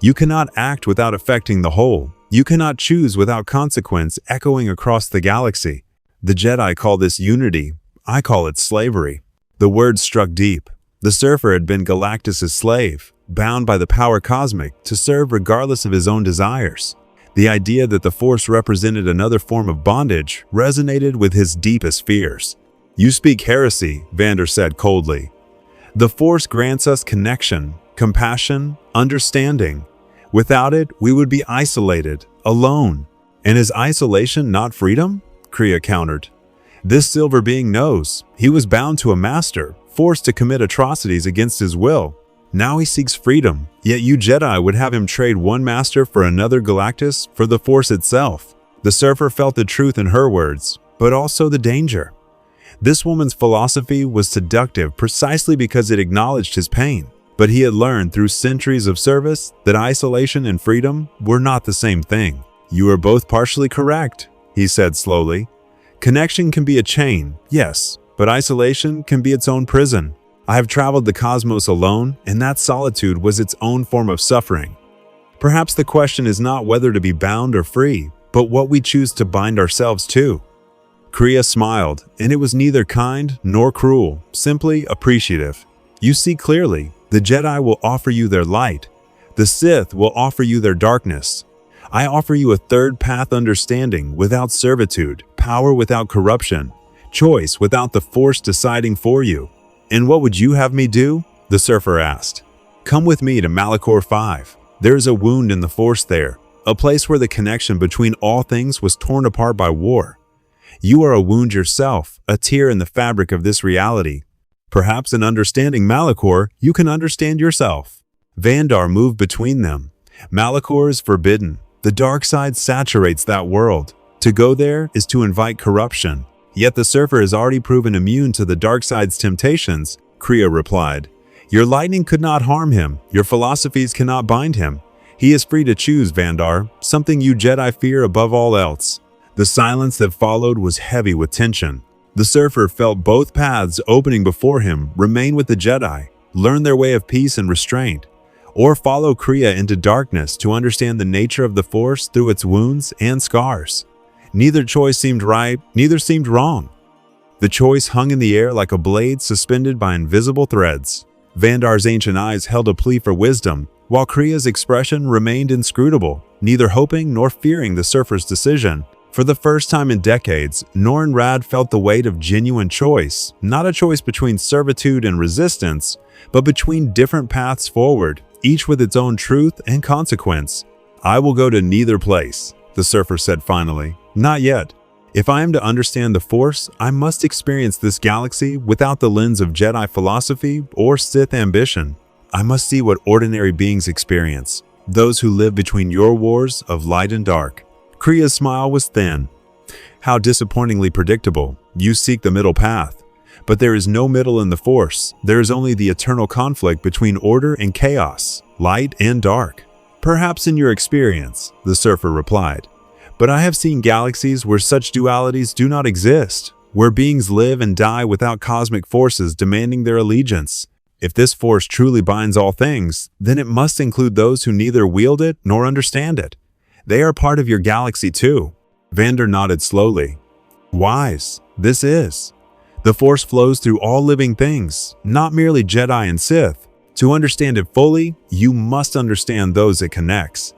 [SPEAKER 1] You cannot act without affecting the whole. You cannot choose without consequence echoing across the galaxy. The Jedi call this unity. I call it slavery. The words struck deep. The surfer had been Galactus' slave, bound by the power cosmic to serve regardless of his own desires. The idea that the Force represented another form of bondage resonated with his deepest fears. You speak heresy, Vander said coldly. The Force grants us connection, compassion, understanding. Without it, we would be isolated, alone. And is isolation not freedom? Kreia countered. This silver being knows he was bound to a master, forced to commit atrocities against his will. Now he seeks freedom, yet you Jedi would have him trade one master for another Galactus for the Force itself. The surfer felt the truth in her words, but also the danger. This woman's philosophy was seductive precisely because it acknowledged his pain. But he had learned through centuries of service that isolation and freedom were not the same thing. You are both partially correct, he said slowly. Connection can be a chain, yes, but isolation can be its own prison. I have traveled the cosmos alone, and that solitude was its own form of suffering. Perhaps the question is not whether to be bound or free, but what we choose to bind ourselves to. Kreia smiled, and it was neither kind nor cruel, simply appreciative. You see clearly. The Jedi will offer you their light. The Sith will offer you their darkness. I offer you a third path understanding without servitude, power without corruption, choice without the Force deciding for you. And what would you have me do? The surfer asked. Come with me to Malachor 5. There is a wound in the Force there, a place where the connection between all things was torn apart by war. You are a wound yourself, a tear in the fabric of this reality. Perhaps in understanding Malachor, you can understand yourself. Vandar moved between them. Malachor is forbidden. The dark side saturates that world. To go there is to invite corruption. Yet the surfer has already proven immune to the dark side's temptations, Kreia replied. Your lightning could not harm him. Your philosophies cannot bind him. He is free to choose, Vandar, something you Jedi fear above all else. The silence that followed was heavy with tension. The surfer felt both paths opening before him: remain with the Jedi, learn their way of peace and restraint, or follow Kreia into darkness to understand the nature of the Force through its wounds and scars. Neither choice seemed right, neither seemed wrong. The choice hung in the air like a blade suspended by invisible threads. Vandar's ancient eyes held a plea for wisdom, while Kreia's expression remained inscrutable, neither hoping nor fearing the surfer's decision. For the first time in decades, Norn Rad felt the weight of genuine choice, not a choice between servitude and resistance, but between different paths forward, each with its own truth and consequence. I will go to neither place, the surfer said finally. Not yet. If I am to understand the Force, I must experience this galaxy without the lens of Jedi philosophy or Sith ambition. I must see what ordinary beings experience, those who live between your wars of light and dark. Kreia's smile was thin. How disappointingly predictable. You seek the middle path. But there is no middle in the Force. There is only the eternal conflict between order and chaos, light and dark. Perhaps in your experience, the surfer replied. But I have seen galaxies where such dualities do not exist, where beings live and die without cosmic forces demanding their allegiance. If this Force truly binds all things, then it must include those who neither wield it nor understand it. They are part of your galaxy too. Vander nodded slowly. Wise, this is. The Force flows through all living things, not merely Jedi and Sith. To understand it fully, you must understand those it connects.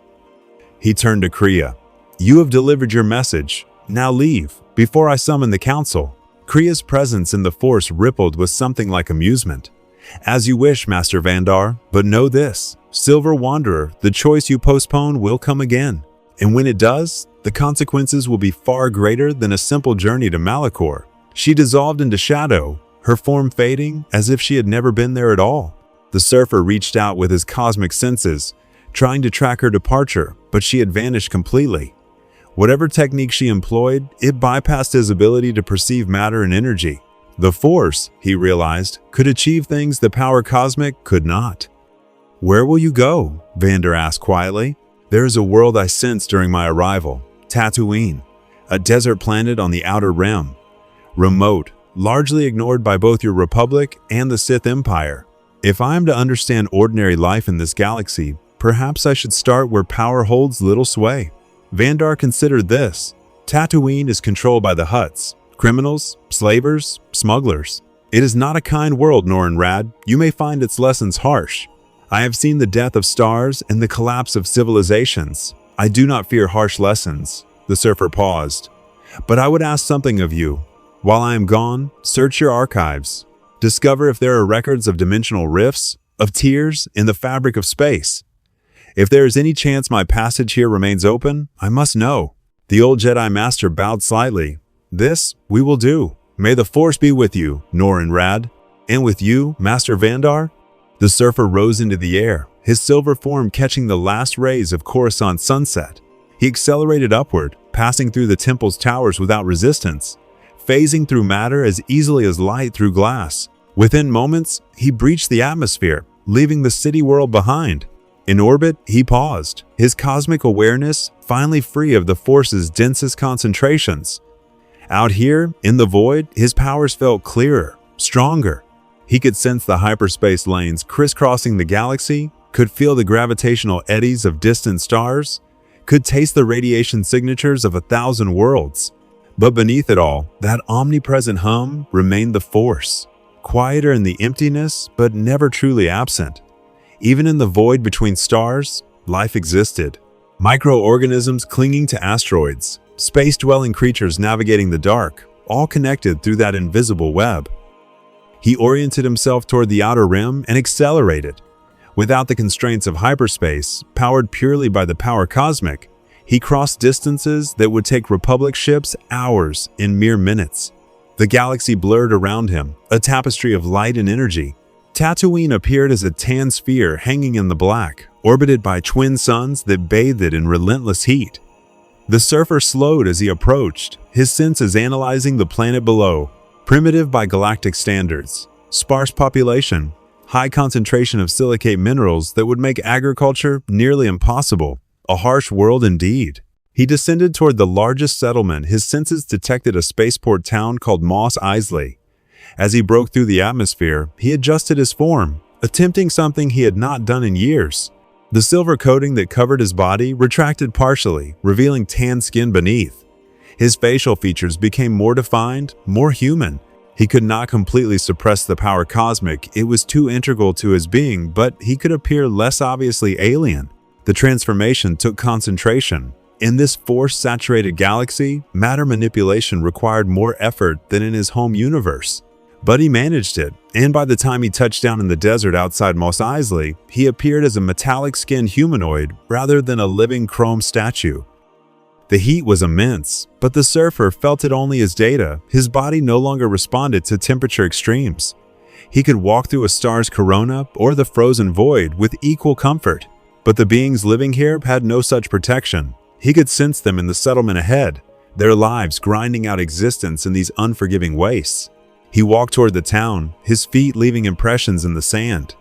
[SPEAKER 1] He turned to Kreia. You have delivered your message. Now leave, before I summon the Council. Kreia's presence in the Force rippled with something like amusement. "As you wish, Master Vandar, but know this. Silver Wanderer, the choice you postpone will come again. And when it does, the consequences will be far greater than a simple journey to Malachor." She dissolved into shadow, her form fading as if she had never been there at all. The surfer reached out with his cosmic senses, trying to track her departure, but she had vanished completely. Whatever technique she employed, it bypassed his ability to perceive matter and energy. The Force, he realized, could achieve things the power cosmic could not. "Where will you go?" Vander asked quietly. "There is a world I sensed during my arrival, Tatooine, a desert planet on the outer rim. Remote, largely ignored by both your Republic and the Sith Empire. If I am to understand ordinary life in this galaxy, perhaps I should start where power holds little sway." Vandar considered this. Tatooine is controlled by the Hutts, criminals, slavers, smugglers. It is not a kind world, Norinrad. You may find its lessons harsh. I have seen the death of stars and the collapse of civilizations. I do not fear harsh lessons. The surfer paused. But I would ask something of you. While I am gone, search your archives. Discover if there are records of dimensional rifts, of tears in the fabric of space. If there is any chance my passage here remains open, I must know. The old Jedi Master bowed slightly. This we will do. May the Force be with you, Norinrad. And with you, Master Vandar? The surfer rose into the air, his silver form catching the last rays of Coruscant's sunset. He accelerated upward, passing through the temple's towers without resistance, phasing through matter as easily as light through glass. Within moments, he breached the atmosphere, leaving the city world behind. In orbit, he paused, his cosmic awareness finally free of the Force's densest concentrations. Out here, in the void, his powers felt clearer, stronger. He could sense the hyperspace lanes crisscrossing the galaxy, could feel the gravitational eddies of distant stars, could taste the radiation signatures of 1,000 worlds. But beneath it all, that omnipresent hum remained the Force, quieter in the emptiness, but never truly absent. Even in the void between stars, life existed. Microorganisms clinging to asteroids, space-dwelling creatures navigating the dark, all connected through that invisible web. He oriented himself toward the outer rim and accelerated. Without the constraints of hyperspace, powered purely by the power cosmic, he crossed distances that would take Republic ships hours in mere minutes. The galaxy blurred around him, a tapestry of light and energy. Tatooine appeared as a tan sphere hanging in the black, orbited by twin suns that bathed it in relentless heat. The surfer slowed as he approached, his senses analyzing the planet below. Primitive by galactic standards, sparse population, high concentration of silicate minerals that would make agriculture nearly impossible. A harsh world indeed. He descended toward the largest settlement. His senses detected a spaceport town called Mos Eisley. As he broke through the atmosphere, he adjusted his form, attempting something he had not done in years. The silver coating that covered his body retracted partially, revealing tan skin beneath. His facial features became more defined, more human. He could not completely suppress the power cosmic, it was too integral to his being, but he could appear less obviously alien. The transformation took concentration. In this force-saturated galaxy, matter manipulation required more effort than in his home universe. But he managed it, and by the time he touched down in the desert outside Mos Eisley, he appeared as a metallic-skinned humanoid rather than a living chrome statue. The heat was immense, but the surfer felt it only as data. His body no longer responded to temperature extremes. He could walk through a star's corona or the frozen void with equal comfort. But the beings living here had no such protection. He could sense them in the settlement ahead, their lives grinding out existence in these unforgiving wastes. He walked toward the town, his feet leaving impressions in the sand.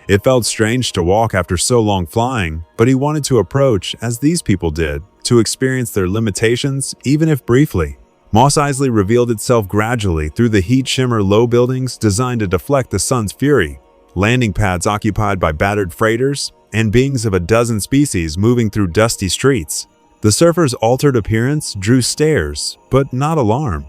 [SPEAKER 1] It felt strange to walk after so long flying, but he wanted to approach, as these people did, to experience their limitations, even if briefly. Mos Eisley revealed itself gradually through the heat-shimmer low buildings designed to deflect the sun's fury, landing pads occupied by battered freighters, and beings of a dozen species moving through dusty streets. The surfer's altered appearance drew stares, but not alarm.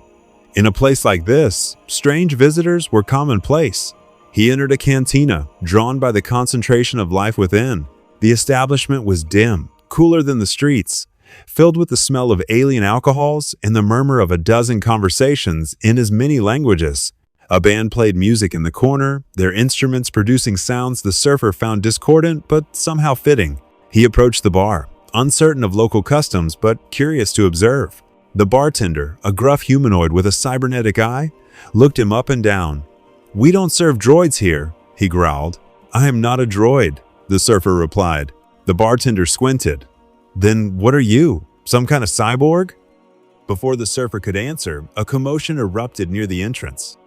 [SPEAKER 1] In a place like this, strange visitors were commonplace. He entered a cantina, drawn by the concentration of life within. The establishment was dim, cooler than the streets, filled with the smell of alien alcohols and the murmur of a dozen conversations in as many languages. A band played music in the corner, their instruments producing sounds the surfer found discordant but somehow fitting. He approached the bar, uncertain of local customs but curious to observe. The bartender, a gruff humanoid with a cybernetic eye, looked him up and down. "We don't serve droids here," he growled. "I am not a droid," the surfer replied. The bartender squinted. "Then what are you? Some kind of cyborg?" Before the surfer could answer, a commotion erupted near the entrance.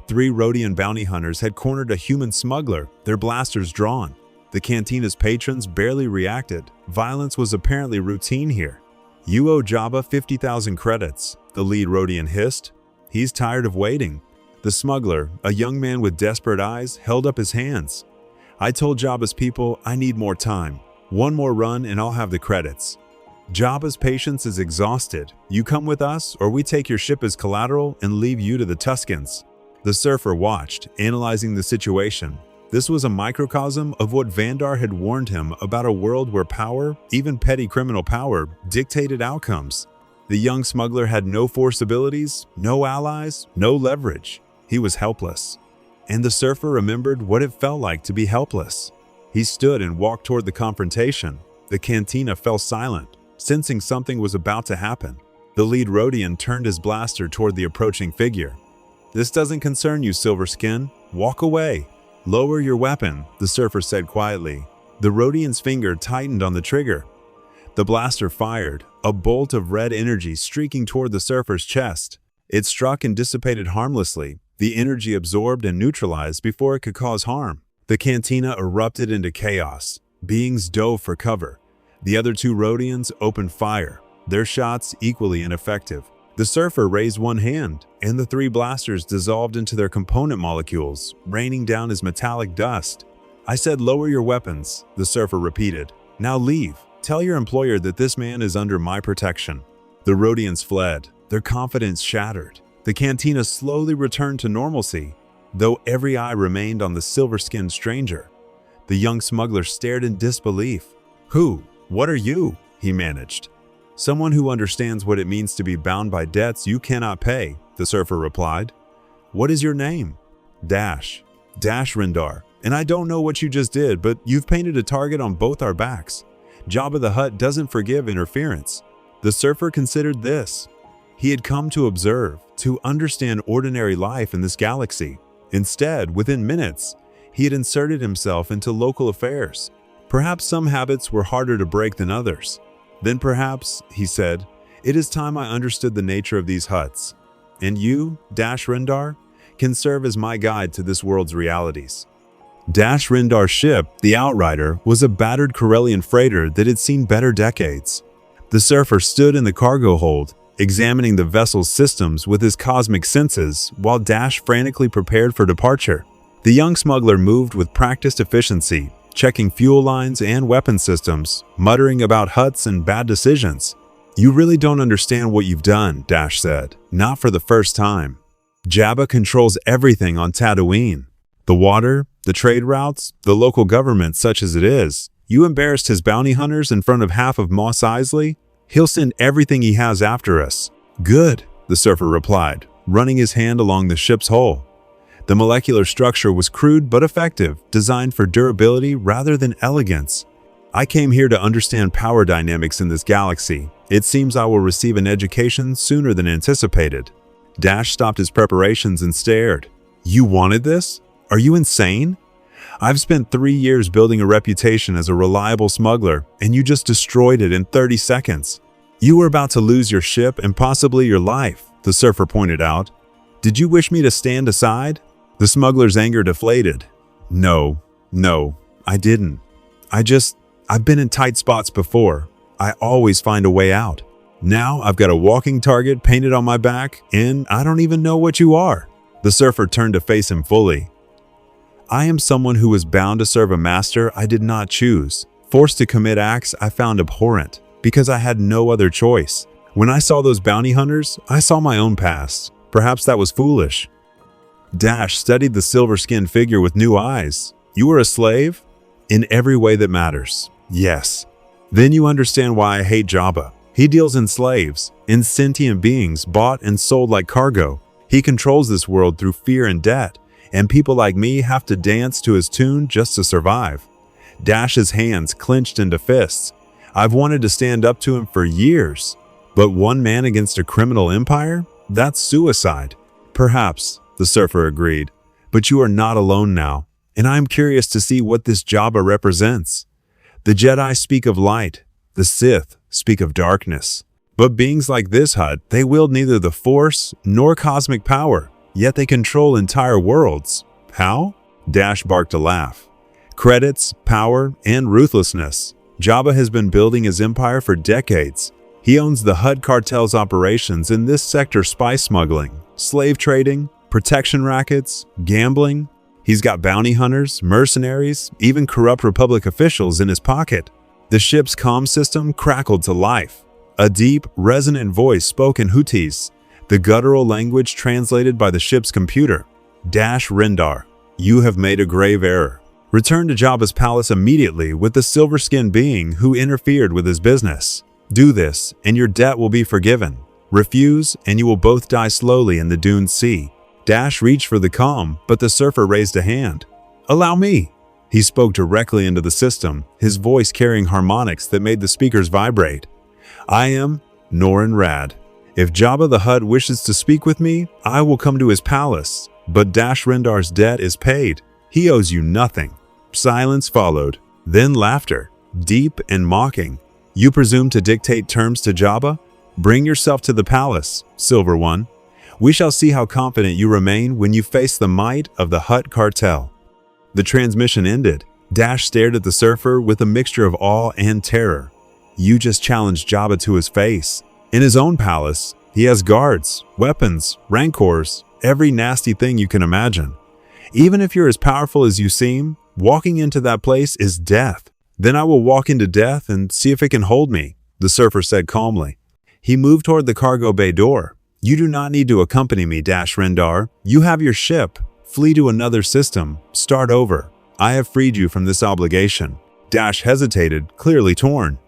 [SPEAKER 1] 3 Rhodian bounty hunters had cornered a human smuggler, their blasters drawn. The cantina's patrons barely reacted. Violence was apparently routine here. "You owe Jabba 50,000 credits," the lead Rhodian hissed. "He's tired of waiting." The smuggler, a young man with desperate eyes, held up his hands. "I told Jabba's people I need more time. One more run and I'll have the credits." "Jabba's patience is exhausted. You come with us or we take your ship as collateral and leave you to the Tuskens." The surfer watched, analyzing the situation. This was a microcosm of what Vandar had warned him about, a world where power, even petty criminal power, dictated outcomes. The young smuggler had no force abilities, no allies, no leverage. He was helpless. And the surfer remembered what it felt like to be helpless. He stood and walked toward the confrontation. The cantina fell silent, sensing something was about to happen. The lead Rhodian turned his blaster toward the approaching figure. "This doesn't concern you, Silverskin. Walk away." "Lower your weapon," the surfer said quietly. The Rhodian's finger tightened on the trigger. The blaster fired, a bolt of red energy streaking toward the surfer's chest. It struck and dissipated harmlessly, the energy absorbed and neutralized before it could cause harm. The cantina erupted into chaos. Beings dove for cover. The other 2 Rhodians opened fire, their shots equally ineffective. The surfer raised one hand, and the 3 blasters dissolved into their component molecules, raining down as metallic dust. "I said lower your weapons," the surfer repeated. "Now leave. Tell your employer that this man is under my protection." The Rhodians fled, their confidence shattered. The cantina slowly returned to normalcy, though every eye remained on the silver-skinned stranger. The young smuggler stared in disbelief. "Who? What are you?" he managed. "Someone who understands what it means to be bound by debts you cannot pay," the surfer replied. "What is your name?" "Dash. Dash Rendar. And I don't know what you just did, but you've painted a target on both our backs. Jabba the Hutt doesn't forgive interference." The surfer considered this. He had come to observe, to understand ordinary life in this galaxy. Instead, within minutes, he had inserted himself into local affairs. Perhaps some habits were harder to break than others. "Then perhaps," he said, "it is time I understood the nature of these Hutts. And you, Dash Rendar, can serve as my guide to this world's realities." Dash Rendar's ship, the Outrider, was a battered Corellian freighter that had seen better decades. The surfer stood in the cargo hold, examining the vessel's systems with his cosmic senses, while Dash frantically prepared for departure. The young smuggler moved with practiced efficiency, checking fuel lines and weapon systems, muttering about Hutts and bad decisions. "You really don't understand what you've done," Dash said. "Not for the first time. Jabba controls everything on Tatooine. The water, the trade routes, the local government such as it is. You embarrassed his bounty hunters in front of half of Mos Eisley? He'll send everything he has after us." "Good," the surfer replied, running his hand along the ship's hull. The molecular structure was crude but effective, designed for durability rather than elegance. "I came here to understand power dynamics in this galaxy. It seems I will receive an education sooner than anticipated." Dash stopped his preparations and stared. "You wanted this? Are you insane? I've spent 3 years building a reputation as a reliable smuggler, and you just destroyed it in 30 seconds. You were about to lose your ship and possibly your life," the surfer pointed out. "Did you wish me to stand aside?" The smuggler's anger deflated. No, I didn't. I've been in tight spots before. I always find a way out. Now I've got a walking target painted on my back, and I don't even know what you are." The surfer turned to face him fully. "I am someone who was bound to serve a master I did not choose, forced to commit acts I found abhorrent, because I had no other choice. When I saw those bounty hunters, I saw my own past. Perhaps that was foolish." Dash studied the silver-skinned figure with new eyes. "You were a slave?" "In every way that matters, yes." "Then you understand why I hate Jabba. He deals in slaves, in sentient beings bought and sold like cargo. He controls this world through fear and debt, and people like me have to dance to his tune just to survive. Dash's hands clenched into fists. I've wanted to stand up to him for years. But one man against a criminal empire? That's suicide. Perhaps, the surfer agreed. But you are not alone now, and I am curious to see what this Jabba represents. The Jedi speak of light. The Sith speak of darkness. But beings like this Hutt, they wield neither the Force nor cosmic power, yet they control entire worlds. How? Dash barked a laugh. Credits, power, and ruthlessness. Jabba has been building his empire for decades. He owns the Hutt cartel's operations in this sector: spice smuggling, slave trading, protection rackets, gambling. He's got bounty hunters, mercenaries, even corrupt Republic officials in his pocket. The ship's comm system crackled to life. A deep, resonant voice spoke in Huttese, the guttural language translated by the ship's computer. Dash Rendar, you have made a grave error. Return to Jabba's palace immediately with the silver-skinned being who interfered with his business. Do this, and your debt will be forgiven. Refuse, and you will both die slowly in the Dune Sea. Dash reached for the comm, but the surfer raised a hand. Allow me. He spoke directly into the system, his voice carrying harmonics that made the speakers vibrate. I am Norin Rad. If Jabba the Hutt wishes to speak with me, I will come to his palace. But Dash Rendar's debt is paid. He owes you nothing. Silence followed, then laughter, deep and mocking. You presume to dictate terms to Jabba? Bring yourself to the palace, Silver One. We shall see how confident you remain when you face the might of the Hutt cartel. The transmission ended. Dash stared at the surfer with a mixture of awe and terror. You just challenged Jabba to his face. In his own palace, he has guards, weapons, rancors, every nasty thing you can imagine. Even if you're as powerful as you seem, walking into that place is death. Then I will walk into death and see if it can hold me, the surfer said calmly. He moved toward the cargo bay door. You do not need to accompany me, Dash Rendar. You have your ship. Flee to another system. Start over. I have freed you from this obligation. Dash hesitated, clearly torn.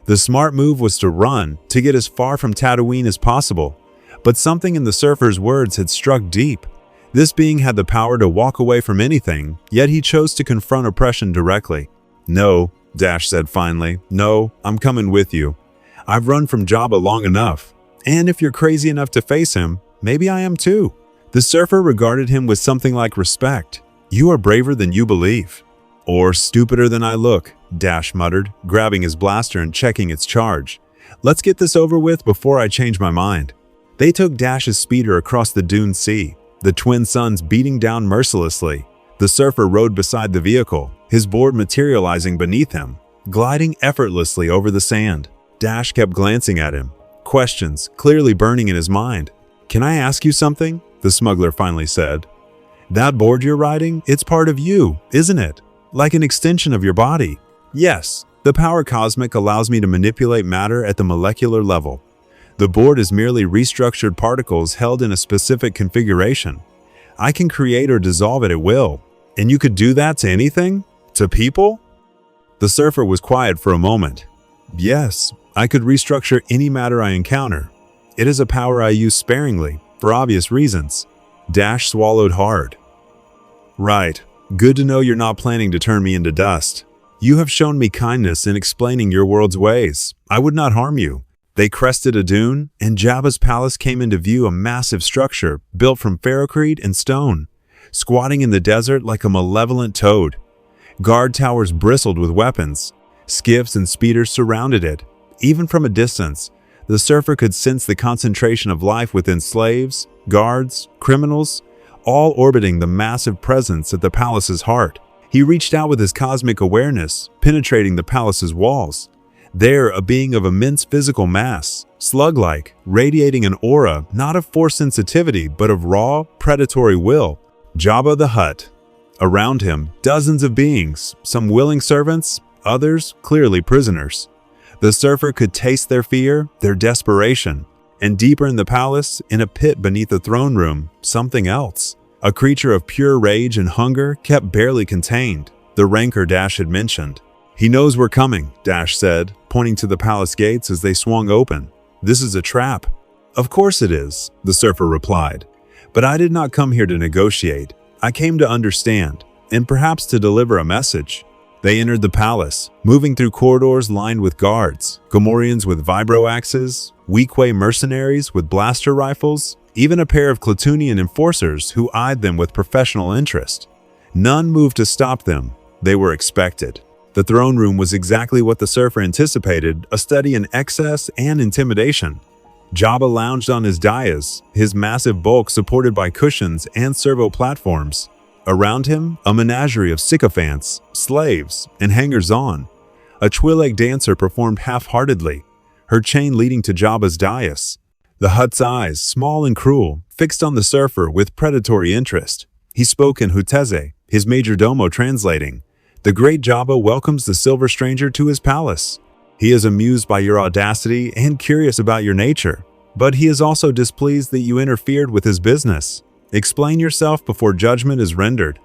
[SPEAKER 1] The smart move was to run, to get as far from Tatooine as possible. But something in the surfer's words had struck deep. This being had the power to walk away from anything, yet he chose to confront oppression directly. No, Dash said finally. No, I'm coming with you. I've run from Jabba long enough. And if you're crazy enough to face him, maybe I am too. The surfer regarded him with something like respect. You are braver than you believe. Or stupider than I look, Dash muttered, grabbing his blaster and checking its charge. Let's get this over with before I change my mind. They took Dash's speeder across the Dune Sea, the twin suns beating down mercilessly. The surfer rode beside the vehicle, his board materializing beneath him, gliding effortlessly over the sand. Dash kept glancing at him, questions clearly burning in his mind. Can I ask you something? The smuggler finally said. That board you're riding, it's part of you, isn't it? Like an extension of your body. Yes, the power cosmic allows me to manipulate matter at the molecular level. The board is merely restructured particles held in a specific configuration. I can create or dissolve it at will. And you could do that to anything? To people? The surfer was quiet for a moment. Yes, I could restructure any matter I encounter. It is a power I use sparingly, for obvious reasons. Dash swallowed hard. Right. Good to know you're not planning to turn me into dust. You have shown me kindness in explaining your world's ways. I would not harm you. They crested a dune, and Jabba's palace came into view, a massive structure built from ferrocrete and stone, squatting in the desert like a malevolent toad. Guard towers bristled with weapons. Skiffs and speeders surrounded it. Even from a distance, the surfer could sense the concentration of life within slaves, guards, criminals, all orbiting the massive presence at the palace's heart. He reached out with his cosmic awareness, penetrating the palace's walls. There, a being of immense physical mass, slug-like, radiating an aura not of force sensitivity but of raw, predatory will. Jabba the Hutt. Around him, dozens of beings, some willing servants, others clearly prisoners. The surfer could taste their fear, their desperation. And deeper in the palace, in a pit beneath the throne room, something else. A creature of pure rage and hunger kept barely contained, the rancor Dash had mentioned. He knows we're coming, Dash said, pointing to the palace gates as they swung open. "This is a trap." "Of course it is," the surfer replied. "But I did not come here to negotiate. I came to understand, and perhaps to deliver a message." They entered the palace, moving through corridors lined with guards, Gamorreans with vibro axes, Weequay mercenaries with blaster rifles, even a pair of Klatooinian enforcers who eyed them with professional interest. None moved to stop them. They were expected. The throne room was exactly what the surfer anticipated, a study in excess and intimidation. Jabba lounged on his dais, his massive bulk supported by cushions and servo platforms. Around him, a menagerie of sycophants, slaves, and hangers-on. A Twi'lek dancer performed half-heartedly, her chain leading to Jabba's dais. The Hutt's eyes, small and cruel, fixed on the surfer with predatory interest. He spoke in Huttese, his major domo translating. "The great Jabba welcomes the silver stranger to his palace. He is amused by your audacity and curious about your nature, but he is also displeased that you interfered with his business. Explain yourself before judgment is rendered."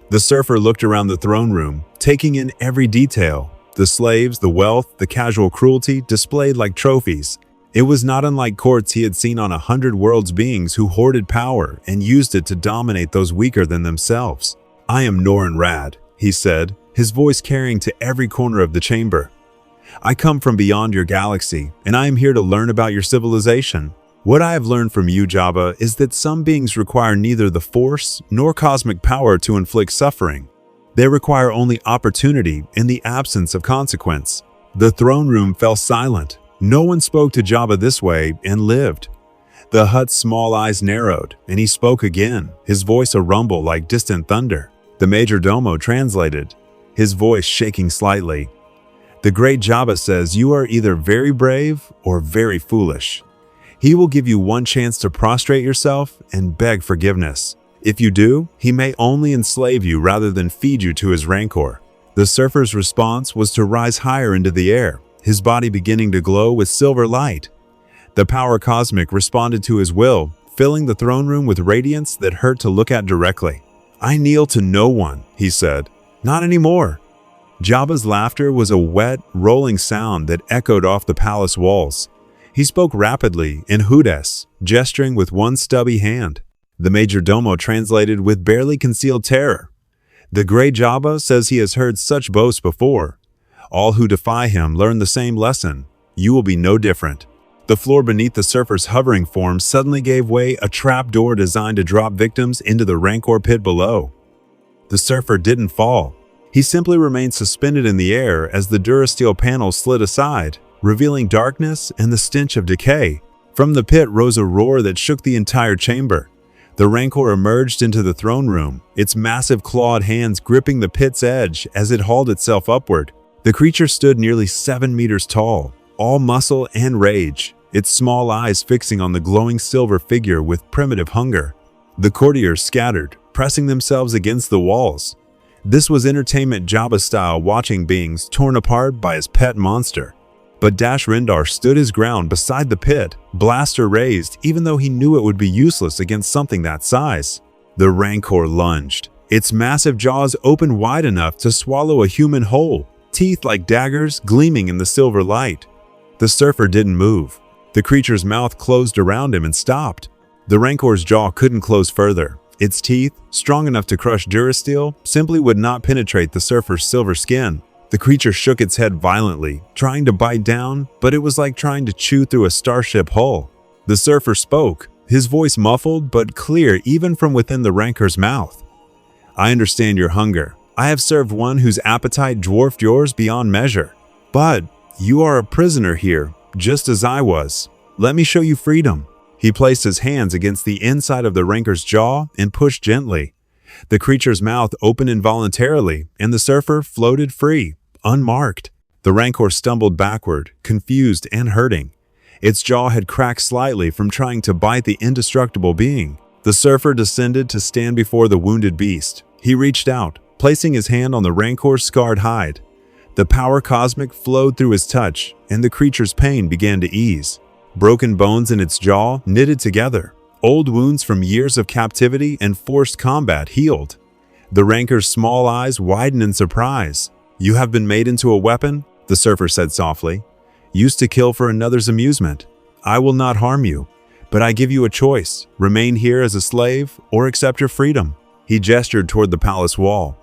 [SPEAKER 1] The surfer looked around the throne room, taking in every detail. The slaves, the wealth, the casual cruelty displayed like trophies. It was not unlike courts he had seen on 100 worlds beings who hoarded power and used it to dominate those weaker than themselves. "I am Norin Rad," he said, his voice carrying to every corner of the chamber. "I come from beyond your galaxy, and I am here to learn about your civilization. What I have learned from you, Jabba, is that some beings require neither the Force nor cosmic power to inflict suffering. They require only opportunity in the absence of consequence." The throne room fell silent. No one spoke to Jabba this way and lived. The Hutt's small eyes narrowed, and he spoke again, his voice a rumble like distant thunder. The major domo translated, his voice shaking slightly. "The great Jabba says you are either very brave or very foolish. He will give you one chance to prostrate yourself and beg forgiveness. If you do, he may only enslave you rather than feed you to his rancor." The surfer's response was to rise higher into the air, his body beginning to glow with silver light. The power cosmic responded to his will, filling the throne room with radiance that hurt to look at directly. "I kneel to no one," he said. "Not anymore." Jabba's laughter was a wet, rolling sound that echoed off the palace walls. He spoke rapidly in Huttes, gesturing with one stubby hand. The major domo translated with barely concealed terror. "The great Jabba says he has heard such boasts before. All who defy him learn the same lesson. You will be no different." The floor beneath the surfer's hovering form suddenly gave way, a trap door designed to drop victims into the rancor pit below. The surfer didn't fall. He simply remained suspended in the air as the durasteel panels slid aside, revealing darkness and the stench of decay. From the pit rose a roar that shook the entire chamber. The rancor emerged into the throne room, its massive clawed hands gripping the pit's edge as it hauled itself upward. The creature stood nearly 7 meters tall, all muscle and rage, its small eyes fixing on the glowing silver figure with primitive hunger. The courtiers scattered, pressing themselves against the walls. This was entertainment Jabba-style watching beings torn apart by his pet monster. But Dash Rendar stood his ground beside the pit, blaster raised, even though he knew it would be useless against something that size. The rancor lunged, its massive jaws opened wide enough to swallow a human whole, teeth like daggers gleaming in the silver light. The surfer didn't move. The creature's mouth closed around him and stopped. The rancor's jaw couldn't close further. Its teeth, strong enough to crush durasteel, simply would not penetrate the surfer's silver skin. The creature shook its head violently, trying to bite down, but it was like trying to chew through a starship hull. The surfer spoke, his voice muffled but clear even from within the rancor's mouth. "I understand your hunger. I have served one whose appetite dwarfed yours beyond measure. But you are a prisoner here, just as I was. Let me show you freedom." He placed his hands against the inside of the rancor's jaw and pushed gently. The creature's mouth opened involuntarily, and the surfer floated free, unmarked. The rancor stumbled backward, confused and hurting. Its jaw had cracked slightly from trying to bite the indestructible being. The surfer descended to stand before the wounded beast. He reached out, placing his hand on the rancor's scarred hide. The power cosmic flowed through his touch, and the creature's pain began to ease. Broken bones in its jaw knitted together. Old wounds from years of captivity and forced combat healed. The rancor's small eyes widened in surprise. "You have been made into a weapon? the surfer said softly. "Used to kill for another's amusement. I will not harm you, but I give you a choice. Remain here as a slave or accept your freedom." He gestured toward the palace wall.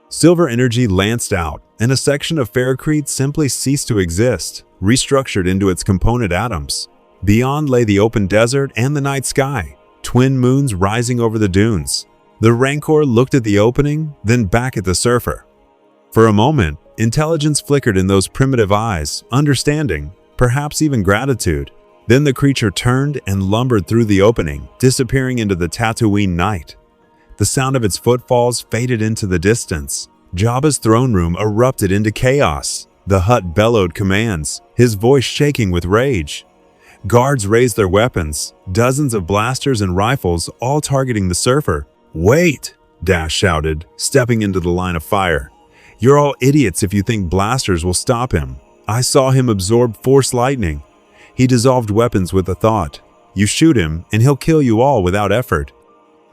[SPEAKER 1] Silver energy lanced out, and a section of Ferrocrete simply ceased to exist, restructured into its component atoms. Beyond lay the open desert and the night sky, twin moons rising over the dunes. The Rancor looked at the opening, then back at the surfer. For a moment, intelligence flickered in those primitive eyes, understanding, perhaps even gratitude. Then the creature turned and lumbered through the opening, disappearing into the Tatooine night. The sound of its footfalls faded into the distance. Jabba's throne room erupted into chaos. The Hutt bellowed commands, his voice shaking with rage. Guards raised their weapons, dozens of blasters and rifles, all targeting the surfer. "Wait!" Dash shouted, stepping into the line of fire. "You're all idiots if you think blasters will stop him. I saw him absorb Force lightning. He dissolved weapons with a thought. You shoot him, and he'll kill you all without effort."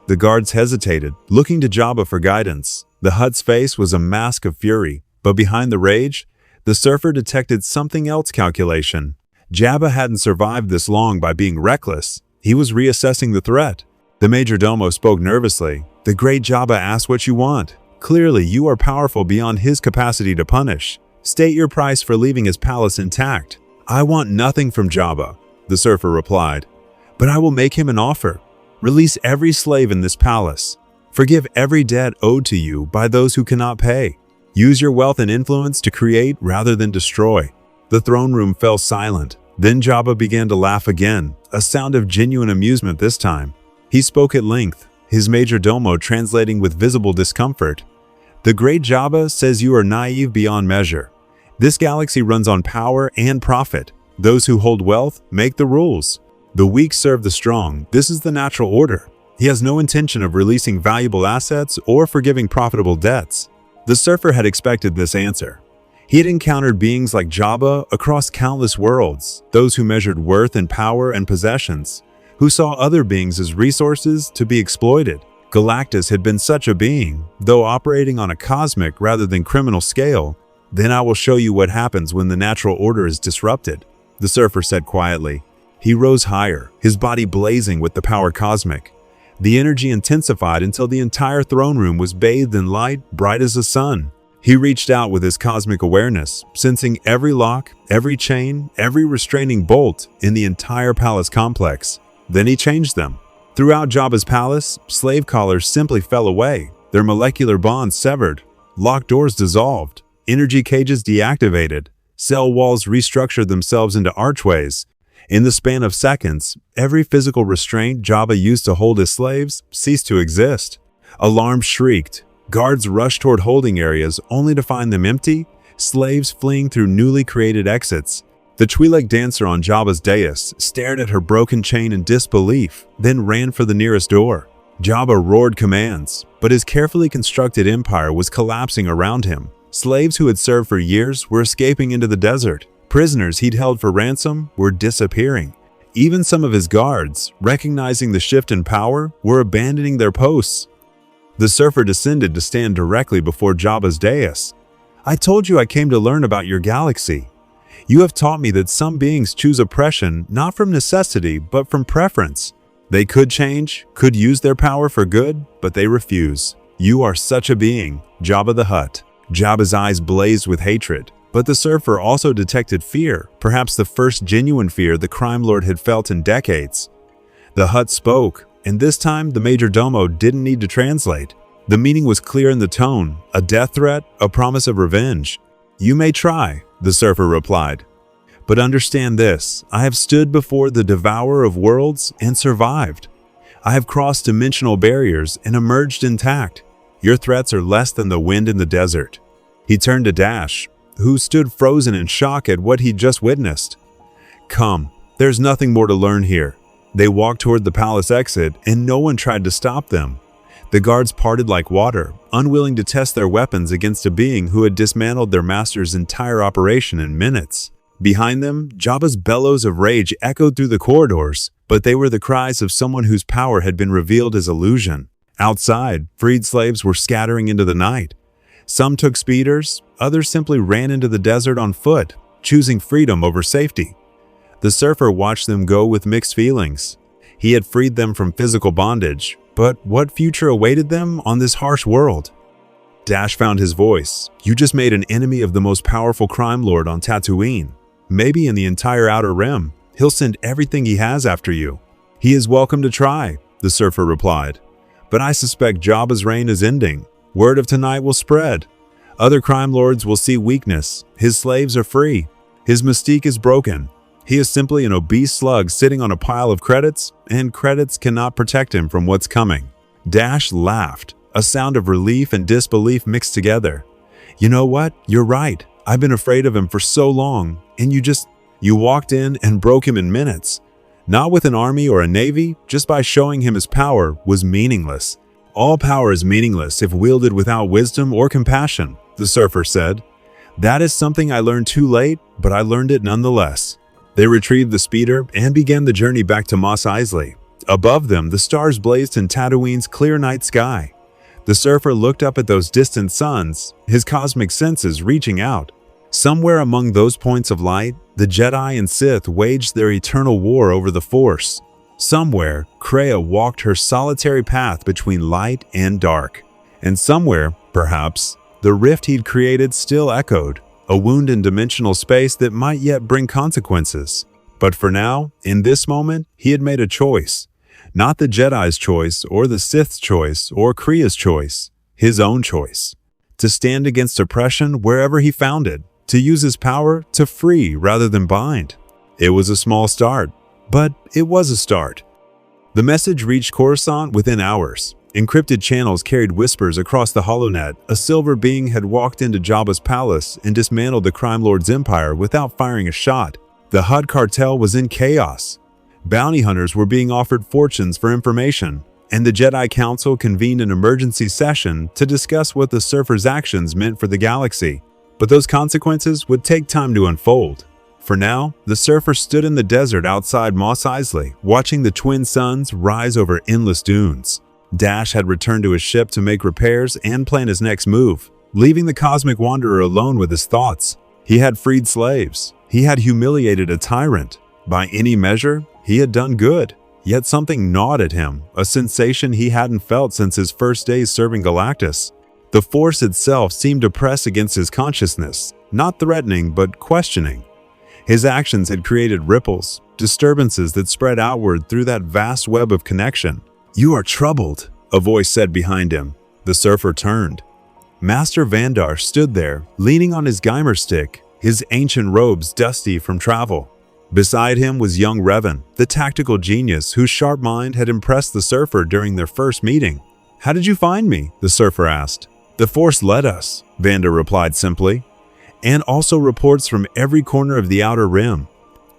[SPEAKER 1] The guards hesitated, looking to Jabba for guidance. The Hutt's face was a mask of fury, but behind the rage, the surfer detected something else: calculation. Jabba hadn't survived this long by being reckless. He was reassessing the threat. The Majordomo spoke nervously. "The great Jabba asked what you want. Clearly, you are powerful beyond his capacity to punish. State your price for leaving his palace intact." "I want nothing from Jabba," the surfer replied. "But I will make him an offer. Release every slave in this palace. Forgive every debt owed to you by those who cannot pay. Use your wealth and influence to create rather than destroy." The throne room fell silent. Then Jabba began to laugh again, a sound of genuine amusement this time. He spoke at length, his Majordomo translating with visible discomfort. "The great Jabba says you are naive beyond measure. This galaxy runs on power and profit. Those who hold wealth make the rules. The weak serve the strong. This is the natural order. He has no intention of releasing valuable assets or forgiving profitable debts." The surfer had expected this answer. He had encountered beings like Jabba across countless worlds, those who measured worth in power and possessions, who saw other beings as resources to be exploited. Galactus had been such a being, though operating on a cosmic rather than criminal scale. "Then I will show you what happens when the natural order is disrupted," the surfer said quietly. He rose higher, his body blazing with the power cosmic. The energy intensified until the entire throne room was bathed in light, bright as the sun. He reached out with his cosmic awareness, sensing every lock, every chain, every restraining bolt in the entire palace complex. Then he changed them. Throughout Jabba's palace, slave collars simply fell away, their molecular bonds severed, locked doors dissolved, energy cages deactivated, cell walls restructured themselves into archways. In the span of seconds, every physical restraint Jabba used to hold his slaves ceased to exist. Alarms shrieked. Guards rushed toward holding areas only to find them empty, slaves fleeing through newly created exits. The Twi'lek dancer on Jabba's dais stared at her broken chain in disbelief, then ran for the nearest door. Jabba roared commands, but his carefully constructed empire was collapsing around him. Slaves who had served for years were escaping into the desert. Prisoners he'd held for ransom were disappearing. Even some of his guards, recognizing the shift in power, were abandoning their posts. The surfer descended to stand directly before Jabba's dais. "I told you I came to learn about your galaxy. You have taught me that some beings choose oppression not from necessity but from preference. They could change, could use their power for good, but they refuse. You are such a being, Jabba the Hutt." Jabba's eyes blazed with hatred. But the surfer also detected fear, perhaps the first genuine fear the crime lord had felt in decades. The Hutt spoke, and this time the Majordomo didn't need to translate. The meaning was clear in the tone, a death threat, a promise of revenge. "You may try," the surfer replied. "But understand this, I have stood before the devourer of worlds and survived. I have crossed dimensional barriers and emerged intact. Your threats are less than the wind in the desert." He turned to Dash, who stood frozen in shock at what he'd just witnessed. "Come, there's nothing more to learn here." They walked toward the palace exit, and no one tried to stop them. The guards parted like water, unwilling to test their weapons against a being who had dismantled their master's entire operation in minutes. Behind them, Jabba's bellows of rage echoed through the corridors, but they were the cries of someone whose power had been revealed as illusion. Outside, freed slaves were scattering into the night. Some took speeders, others simply ran into the desert on foot, choosing freedom over safety. The surfer watched them go with mixed feelings. He had freed them from physical bondage, but what future awaited them on this harsh world? Dash found his voice. You just made an enemy of the most powerful crime lord on Tatooine. Maybe in the entire Outer Rim. He'll send everything he has after you. He is welcome to try, the surfer replied. But I suspect Jabba's reign is ending. Word of tonight will spread. Other crime lords will see weakness. His slaves are free. His mystique is broken. He is simply an obese slug sitting on a pile of credits, and credits cannot protect him from what's coming. Dash laughed, a sound of relief and disbelief mixed together. You know what? You're right. I've been afraid of him for so long, and you walked in and broke him in minutes. Not with an army or a navy, just by showing him his power was meaningless. All power is meaningless if wielded without wisdom or compassion, the surfer said. That is something I learned too late, but I learned it nonetheless. They retrieved the speeder and began the journey back to Mos Eisley. Above them, the stars blazed in Tatooine's clear night sky. The surfer looked up at those distant suns, his cosmic senses reaching out. Somewhere among those points of light, the Jedi and Sith waged their eternal war over the Force. Somewhere, Kreia walked her solitary path between light and dark. And somewhere, perhaps, the rift he'd created still echoed, a wound in dimensional space that might yet bring consequences. But for now, in this moment, he had made a choice. Not the Jedi's choice, or the Sith's choice, or Kreia's choice. His own choice. To stand against oppression wherever he found it. To use his power to free rather than bind. It was a small start, but it was a start. The message reached Coruscant within hours. Encrypted channels carried whispers across the holonet. A silver being had walked into Jabba's palace and dismantled the crime lord's empire without firing a shot. The Hutt cartel was in chaos. Bounty hunters were being offered fortunes for information, and the Jedi Council convened an emergency session to discuss what the surfer's actions meant for the galaxy. But those consequences would take time to unfold. For now, the surfer stood in the desert outside Mos Eisley, watching the twin suns rise over endless dunes. Dash had returned to his ship to make repairs and plan his next move, leaving the cosmic wanderer alone with his thoughts. He had freed slaves. He had humiliated a tyrant. By any measure, he had done good. Yet something gnawed at him, a sensation he hadn't felt since his first days serving Galactus. The Force itself seemed to press against his consciousness, not threatening but questioning. His actions had created ripples, disturbances that spread outward through that vast web of connection. You are troubled, a voice said behind him. The surfer turned. Master Vandar stood there, leaning on his Geimer stick, his ancient robes dusty from travel. Beside him was young Revan, the tactical genius whose sharp mind had impressed the surfer during their first meeting. How did you find me? The surfer asked. The Force led us, Vandar replied simply, and also reports from every corner of the Outer Rim.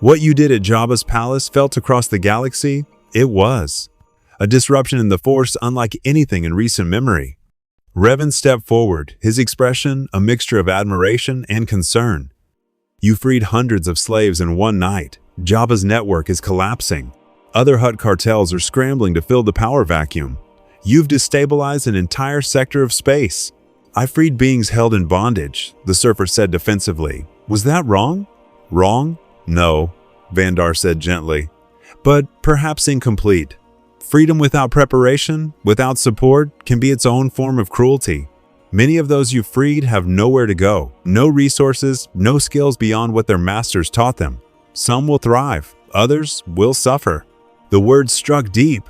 [SPEAKER 1] What you did at Jabba's palace felt across the galaxy? It was a disruption in the Force unlike anything in recent memory. Revan stepped forward, his expression a mixture of admiration and concern. You freed hundreds of slaves in one night. Jabba's network is collapsing. Other Hutt cartels are scrambling to fill the power vacuum. You've destabilized an entire sector of space. I freed beings held in bondage, the surfer said defensively. Was that wrong? Wrong? No, Vandar said gently. But perhaps incomplete. Freedom without preparation, without support, can be its own form of cruelty. Many of those you freed have nowhere to go, no resources, no skills beyond what their masters taught them. Some will thrive, others will suffer. The words struck deep.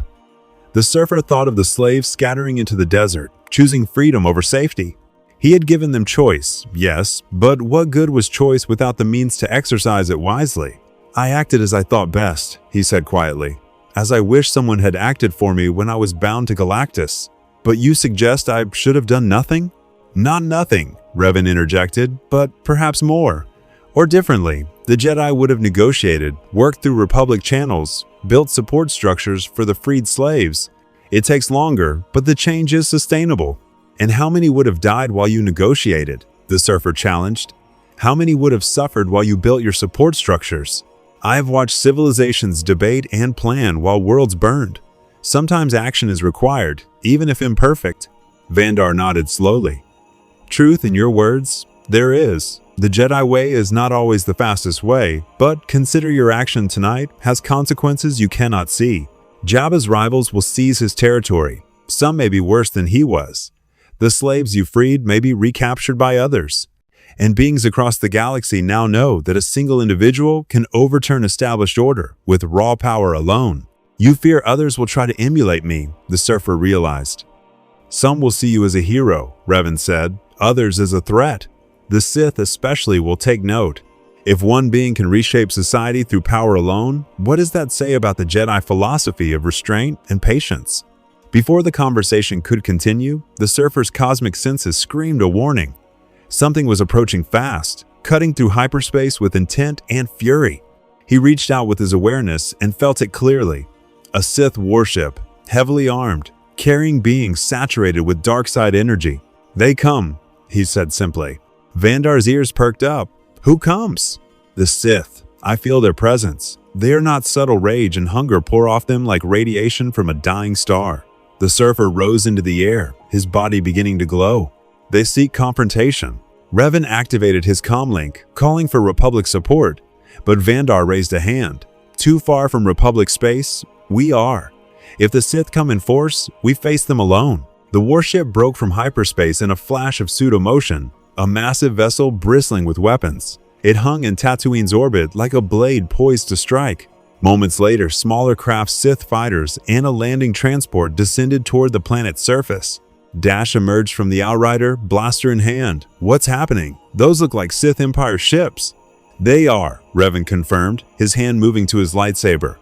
[SPEAKER 1] The surfer thought of the slaves scattering into the desert, choosing freedom over safety. He had given them choice, yes, but what good was choice without the means to exercise it wisely? I acted as I thought best, he said quietly, as I wish someone had acted for me when I was bound to Galactus. But you suggest I should have done nothing? Not nothing, Revan interjected, but perhaps more. Or differently, the Jedi would have negotiated, worked through Republic channels, built support structures for the freed slaves. It takes longer, but the change is sustainable. And how many would have died while you negotiated? The surfer challenged. How many would have suffered while you built your support structures? I have watched civilizations debate and plan while worlds burned. Sometimes action is required, even if imperfect. Vandar nodded slowly. Truth in your words? There is. The Jedi way is not always the fastest way, but consider your action tonight has consequences you cannot see. Jabba's rivals will seize his territory. Some may be worse than he was. The slaves you freed may be recaptured by others. And beings across the galaxy now know that a single individual can overturn established order with raw power alone. You fear others will try to emulate me, the surfer realized. Some will see you as a hero, Revan said, others as a threat. The Sith especially will take note. If one being can reshape society through power alone, what does that say about the Jedi philosophy of restraint and patience? Before the conversation could continue, the surfer's cosmic senses screamed a warning. Something was approaching fast, cutting through hyperspace with intent and fury. He reached out with his awareness and felt it clearly. A Sith warship, heavily armed, carrying beings saturated with dark side energy. They come, he said simply. Vandar's ears perked up. Who comes? The Sith. I feel their presence. They are not subtle rage and hunger pour off them like radiation from a dying star. The surfer rose into the air, his body beginning to glow. They seek confrontation. Revan activated his comlink, calling for Republic support, but Vandar raised a hand. Too far from Republic space? We are. If the Sith come in force, we face them alone. The warship broke from hyperspace in a flash of pseudo-motion, a massive vessel bristling with weapons. It hung in Tatooine's orbit like a blade poised to strike. Moments later, smaller craft Sith fighters and a landing transport descended toward the planet's surface. Dash emerged from the Outrider, blaster in hand. What's happening? Those look like Sith Empire ships. They are, Revan confirmed, his hand moving to his lightsaber.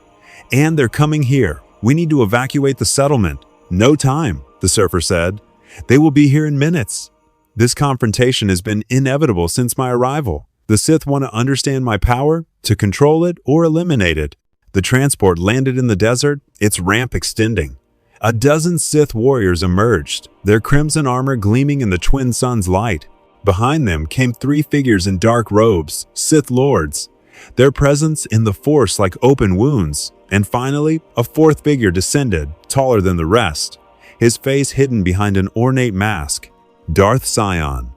[SPEAKER 1] And they're coming here. We need to evacuate the settlement. No time, the surfer said. They will be here in minutes. This confrontation has been inevitable since my arrival. The Sith want to understand my power, to control it or eliminate it. The transport landed in the desert, its ramp extending. A dozen Sith warriors emerged, their crimson armor gleaming in the twin suns' light. Behind them came three figures in dark robes, Sith lords, their presence in the Force like open wounds. And finally, a fourth figure descended, taller than the rest, his face hidden behind an ornate mask. Darth Sion.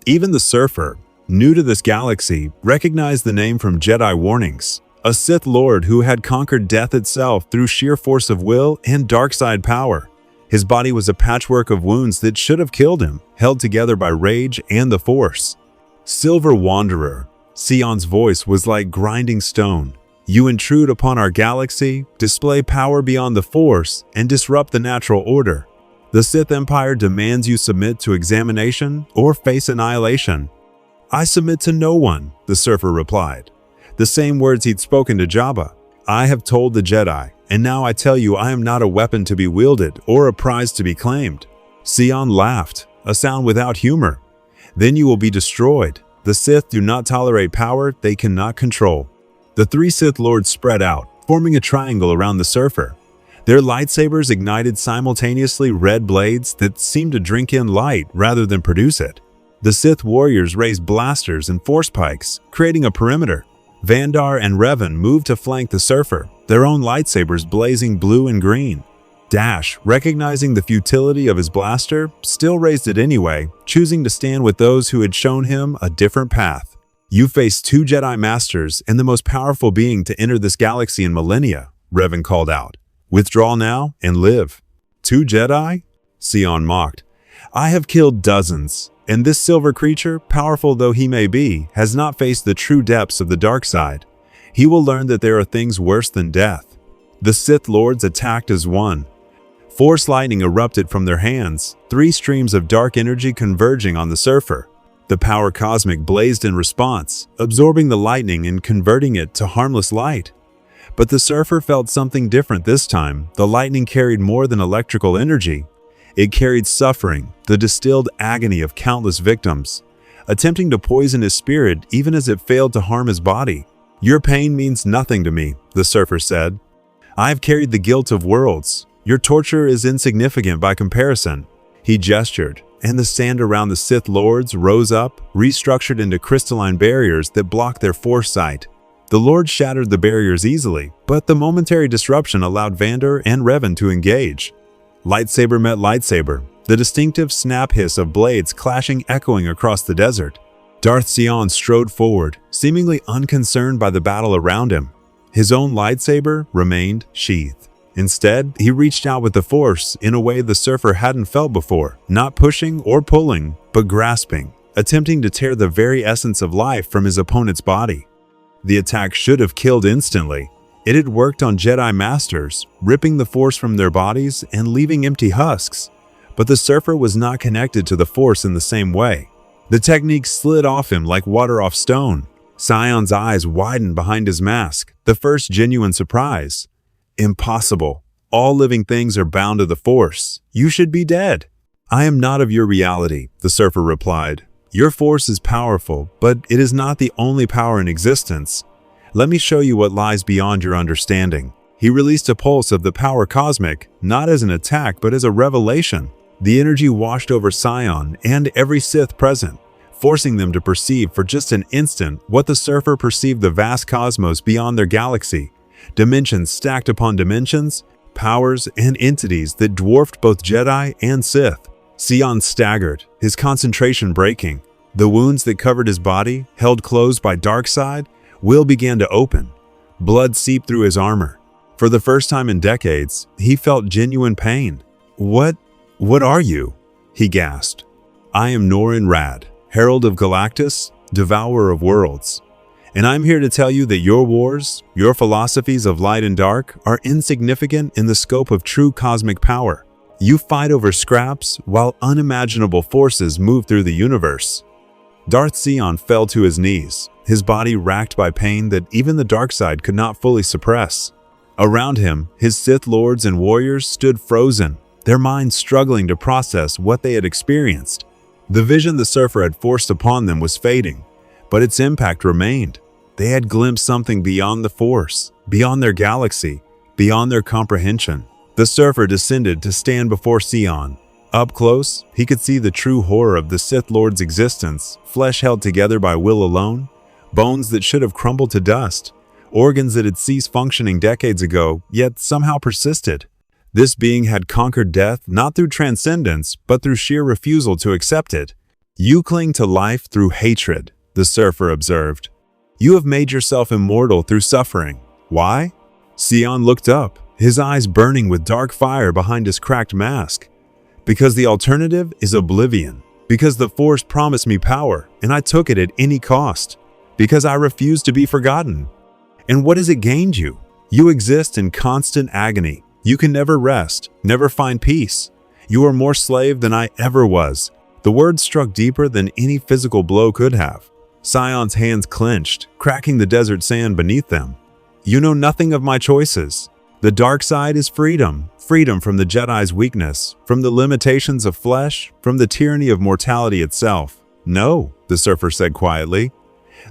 [SPEAKER 1] Even the surfer, new to this galaxy, recognized the name from Jedi warnings. A Sith Lord who had conquered death itself through sheer force of will and dark side power. His body was a patchwork of wounds that should have killed him, held together by rage and the Force. Silver Wanderer. Sion's voice was like grinding stone. You intrude upon our galaxy, display power beyond the Force, and disrupt the natural order. The Sith Empire demands you submit to examination or face annihilation. I submit to no one, the surfer replied. The same words he'd spoken to Jabba. I have told the Jedi, and now I tell you I am not a weapon to be wielded or a prize to be claimed. Sion laughed, a sound without humor. Then you will be destroyed. The Sith do not tolerate power they cannot control. The three Sith Lords spread out, forming a triangle around the surfer. Their lightsabers ignited simultaneously red blades that seemed to drink in light rather than produce it. The Sith warriors raised blasters and force pikes, creating a perimeter. Vandar and Revan moved to flank the surfer, their own lightsabers blazing blue and green. Dash, recognizing the futility of his blaster, still raised it anyway, choosing to stand with those who had shown him a different path. You face two Jedi Masters and the most powerful being to enter this galaxy in millennia, Revan called out. Withdraw now and live. 2 Jedi? Sion mocked. I have killed dozens, and this silver creature, powerful though he may be, has not faced the true depths of the dark side. He will learn that there are things worse than death. The Sith Lords attacked as one. Force lightning erupted from their hands, 3 streams of dark energy converging on the surfer. The power cosmic blazed in response, absorbing the lightning and converting it to harmless light. But the surfer felt something different this time. The lightning carried more than electrical energy. It carried suffering, the distilled agony of countless victims, attempting to poison his spirit even as it failed to harm his body. Your pain means nothing to me, the surfer said. I have carried the guilt of worlds. Your torture is insignificant by comparison. He gestured, and the sand around the Sith Lords rose up, restructured into crystalline barriers that blocked their foresight. The Lord shattered the barriers easily, but the momentary disruption allowed Vandar and Revan to engage. Lightsaber met lightsaber, the distinctive snap hiss of blades clashing echoing across the desert. Darth Sion strode forward, seemingly unconcerned by the battle around him. His own lightsaber remained sheathed. Instead, he reached out with the Force in a way the surfer hadn't felt before, not pushing or pulling, but grasping, attempting to tear the very essence of life from his opponent's body. The attack should have killed instantly. It had worked on Jedi Masters, ripping the Force from their bodies and leaving empty husks. But the surfer was not connected to the Force in the same way. The technique slid off him like water off stone. Sion's eyes widened behind his mask, the first genuine surprise. Impossible. All living things are bound to the Force. You should be dead. I am not of your reality, the surfer replied. Your Force is powerful, but it is not the only power in existence. Let me show you what lies beyond your understanding. He released a pulse of the power cosmic, not as an attack, but as a revelation. The energy washed over Sion and every Sith present, forcing them to perceive for just an instant what the surfer perceived: the vast cosmos beyond their galaxy. Dimensions stacked upon dimensions, powers and entities that dwarfed both Jedi and Sith. Sion staggered, his concentration breaking. The wounds that covered his body, held closed by Darkseid, will began to open. Blood seeped through his armor. For the first time in decades, he felt genuine pain. What are you? He gasped. I am Norin Rad, herald of Galactus, devourer of worlds. And I'm here to tell you that your wars, your philosophies of light and dark, are insignificant in the scope of true cosmic power. You fight over scraps while unimaginable forces move through the universe. Darth Sion fell to his knees, his body racked by pain that even the dark side could not fully suppress. Around him, his Sith lords and warriors stood frozen, their minds struggling to process what they had experienced. The vision the surfer had forced upon them was fading, but its impact remained. They had glimpsed something beyond the Force, beyond their galaxy, beyond their comprehension. The surfer descended to stand before Sion. Up close, he could see the true horror of the Sith Lord's existence, flesh held together by will alone, bones that should have crumbled to dust, organs that had ceased functioning decades ago, yet somehow persisted. This being had conquered death not through transcendence, but through sheer refusal to accept it. You cling to life through hatred, the surfer observed. You have made yourself immortal through suffering. Why? Sion looked up, his eyes burning with dark fire behind his cracked mask. Because the alternative is oblivion. Because the Force promised me power, and I took it at any cost. Because I refused to be forgotten. And what has it gained you? You exist in constant agony. You can never rest, never find peace. You are more slave than I ever was. The words struck deeper than any physical blow could have. Sion's hands clenched, cracking the desert sand beneath them. You know nothing of my choices. The dark side is freedom. Freedom from the Jedi's weakness, from the limitations of flesh, from the tyranny of mortality itself. No, the surfer said quietly.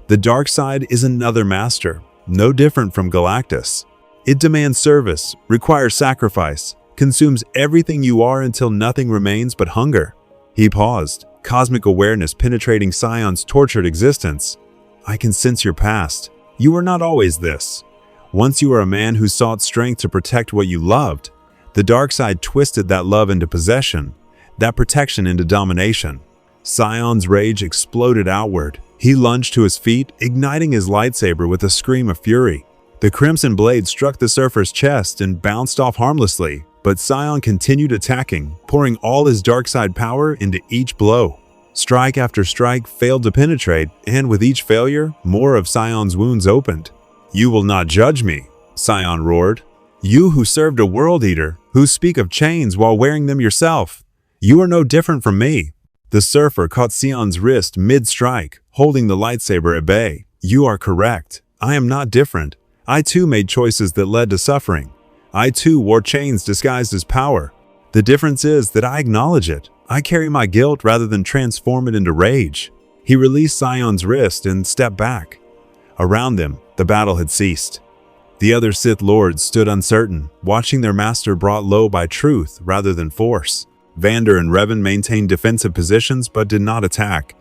[SPEAKER 1] The dark side is another master, no different from Galactus. It demands service, requires sacrifice, consumes everything you are until nothing remains but hunger. He paused, cosmic awareness penetrating Sion's tortured existence. I can sense your past. You were not always this. Once you were a man who sought strength to protect what you loved. The dark side twisted that love into possession, that protection into domination. Sion's rage exploded outward. He lunged to his feet, igniting his lightsaber with a scream of fury. The crimson blade struck the surfer's chest and bounced off harmlessly, but Sion continued attacking, pouring all his dark side power into each blow. Strike after strike failed to penetrate, and with each failure, more of Sion's wounds opened. You will not judge me, Sion roared. You who served a world eater, who speak of chains while wearing them yourself. You are no different from me. The surfer caught Sion's wrist mid-strike, holding the lightsaber at bay. You are correct. I am not different. I too made choices that led to suffering. I too wore chains disguised as power. The difference is that I acknowledge it. I carry my guilt rather than transform it into rage. He released Sion's wrist and stepped back. Around them, the battle had ceased. The other Sith Lords stood uncertain, watching their master brought low by truth rather than force. Vander and Revan maintained defensive positions but did not attack.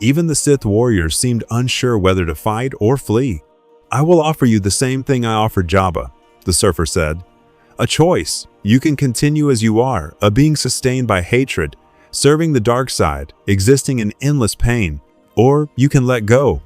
[SPEAKER 1] Even the Sith warriors seemed unsure whether to fight or flee. I will offer you the same thing I offered Jabba, the surfer said. A choice. You can continue as you are, a being sustained by hatred, serving the dark side, existing in endless pain. Or you can let go.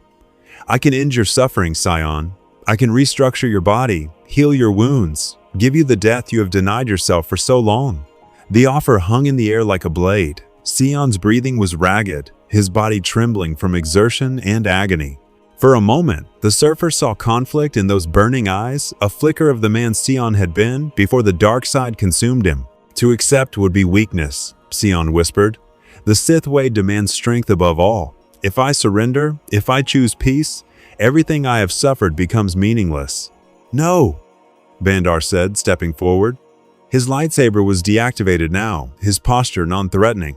[SPEAKER 1] I can end your suffering, Sion. I can restructure your body, heal your wounds, give you the death you have denied yourself for so long. The offer hung in the air like a blade. Sion's breathing was ragged, his body trembling from exertion and agony. For a moment, the surfer saw conflict in those burning eyes, a flicker of the man Sion had been before the dark side consumed him. To accept would be weakness, Sion whispered. The Sith way demands strength above all. If I surrender, if I choose peace, everything I have suffered becomes meaningless. No, Bandar said, stepping forward. His lightsaber was deactivated now, his posture non-threatening.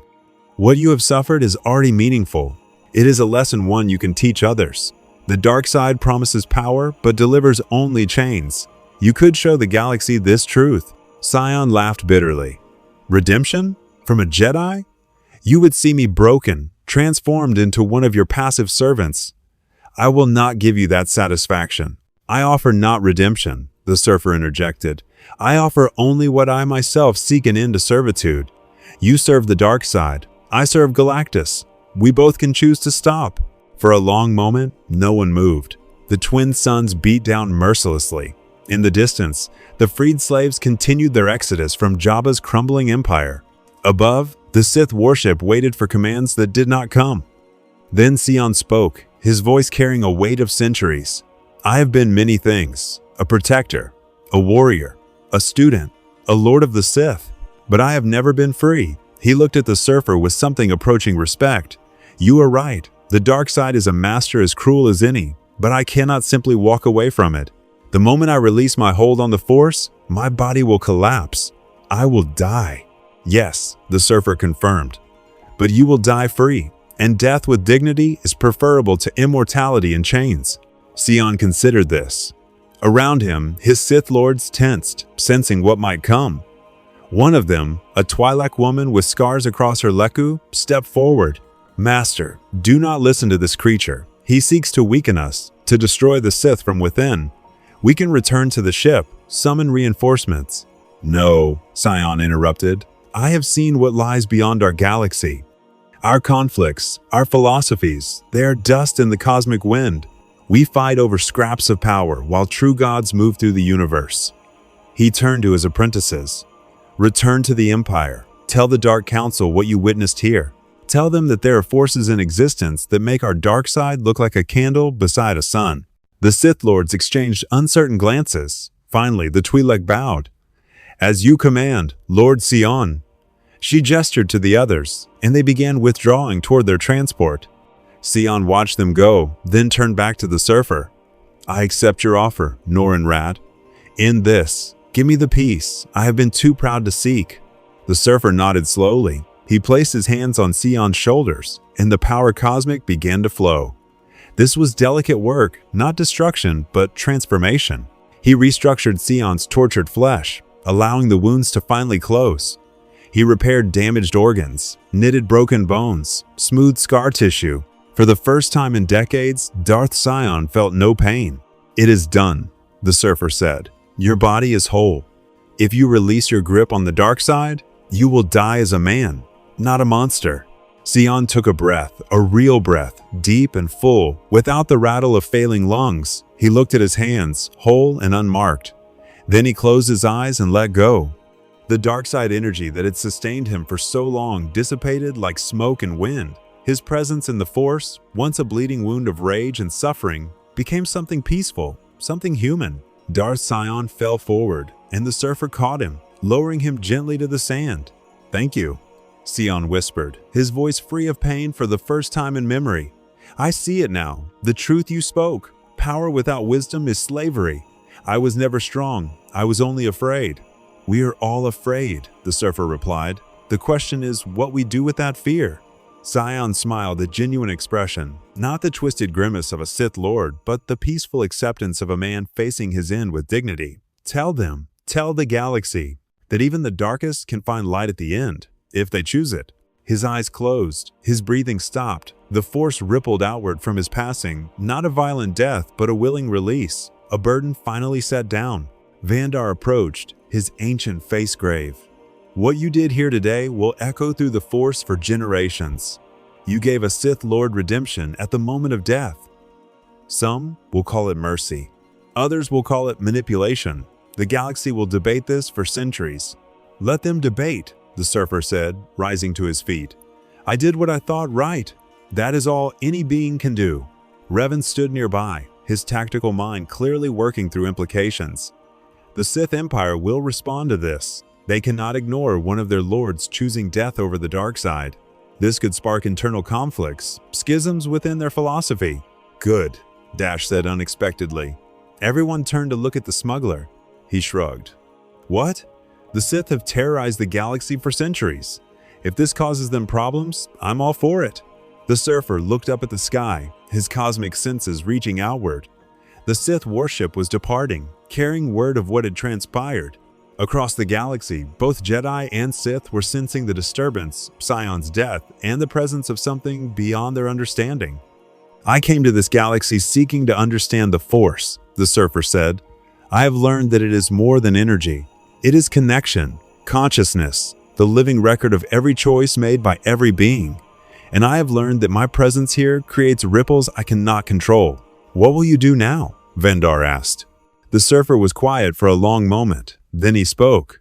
[SPEAKER 1] What you have suffered is already meaningful. It is a lesson one you can teach others. The dark side promises power, but delivers only chains. You could show the galaxy this truth. Sion laughed bitterly. Redemption? From a Jedi? You would see me broken, transformed into one of your passive servants. I will not give you that satisfaction. I offer not redemption, the surfer interjected. I offer only what I myself seek an end to servitude. You serve the dark side. I serve Galactus. We both can choose to stop. For a long moment, no one moved. The twin suns beat down mercilessly. In the distance, the freed slaves continued their exodus from Jabba's crumbling empire. Above, the Sith warship waited for commands that did not come. Then Sion spoke, his voice carrying a weight of centuries. I have been many things, a protector, a warrior, a student, a lord of the Sith, but I have never been free. He looked at the surfer with something approaching respect. You are right. The dark side is a master as cruel as any, but I cannot simply walk away from it. The moment I release my hold on the Force, my body will collapse. I will die. Yes, the surfer confirmed. But you will die free, and death with dignity is preferable to immortality in chains. Sion considered this. Around him, his Sith lords tensed, sensing what might come. One of them, a Twi'lek woman with scars across her leku, stepped forward. Master, do not listen to this creature. He seeks to weaken us, to destroy the Sith from within. We can return to the ship, summon reinforcements. No, Sion interrupted. I have seen what lies beyond our galaxy. Our conflicts, our philosophies, they are dust in the cosmic wind. We fight over scraps of power while true gods move through the universe. He turned to his apprentices. Return to the Empire. Tell the Dark Council what you witnessed here. Tell them that there are forces in existence that make our dark side look like a candle beside a sun. The Sith Lords exchanged uncertain glances. Finally, the Twi'lek bowed. As you command, Lord Sion. She gestured to the others, and they began withdrawing toward their transport. Sion watched them go, then turned back to the surfer. I accept your offer, Norin Rad. In this, give me the peace I have been too proud to seek. The surfer nodded slowly. He placed his hands on Sion's shoulders, and the power cosmic began to flow. This was delicate work, not destruction, but transformation. He restructured Sion's tortured flesh, allowing the wounds to finally close. He repaired damaged organs, knitted broken bones, smoothed scar tissue. For the first time in decades, Darth Sion felt no pain. It is done, the surfer said. Your body is whole. If you release your grip on the dark side, you will die as a man, not a monster. Sion took a breath, a real breath, deep and full, without the rattle of failing lungs. He looked at his hands, whole and unmarked. Then he closed his eyes and let go. The dark side energy that had sustained him for so long dissipated like smoke and wind. His presence in the Force, once a bleeding wound of rage and suffering, became something peaceful, something human. Darth Sion fell forward, and the surfer caught him, lowering him gently to the sand. Thank you, Sion whispered, his voice free of pain for the first time in memory. I see it now, the truth you spoke. Power without wisdom is slavery. I was never strong, I was only afraid. We are all afraid, the surfer replied. The question is what we do with that fear. Sion smiled a genuine expression, not the twisted grimace of a Sith Lord, but the peaceful acceptance of a man facing his end with dignity. Tell them, tell the galaxy, that even the darkest can find light at the end, if they choose it. His eyes closed, his breathing stopped. The Force rippled outward from his passing, not a violent death, but a willing release. A burden finally set down. Vandar approached, his ancient face grave. "What you did here today will echo through the Force for generations. You gave a Sith Lord redemption at the moment of death. Some will call it mercy. Others will call it manipulation. The galaxy will debate this for centuries." "Let them debate," the surfer said, rising to his feet. "I did what I thought right. That is all any being can do." Revan stood nearby, his tactical mind clearly working through implications. The Sith Empire will respond to this. They cannot ignore one of their lords choosing death over the dark side. This could spark internal conflicts, schisms within their philosophy. "Good," Dash said unexpectedly. Everyone turned to look at the smuggler. He shrugged. "What? The Sith have terrorized the galaxy for centuries. If this causes them problems, I'm all for it." The surfer looked up at the sky, his cosmic senses reaching outward. The Sith warship was departing, carrying word of what had transpired. Across the galaxy, both Jedi and Sith were sensing the disturbance, Sion's death, and the presence of something beyond their understanding. "I came to this galaxy seeking to understand the Force," the surfer said. "I have learned that it is more than energy. It is connection, consciousness, the living record of every choice made by every being. And I have learned that my presence here creates ripples I cannot control." "What will you do now?" Vendar asked. The surfer was quiet for a long moment. Then he spoke.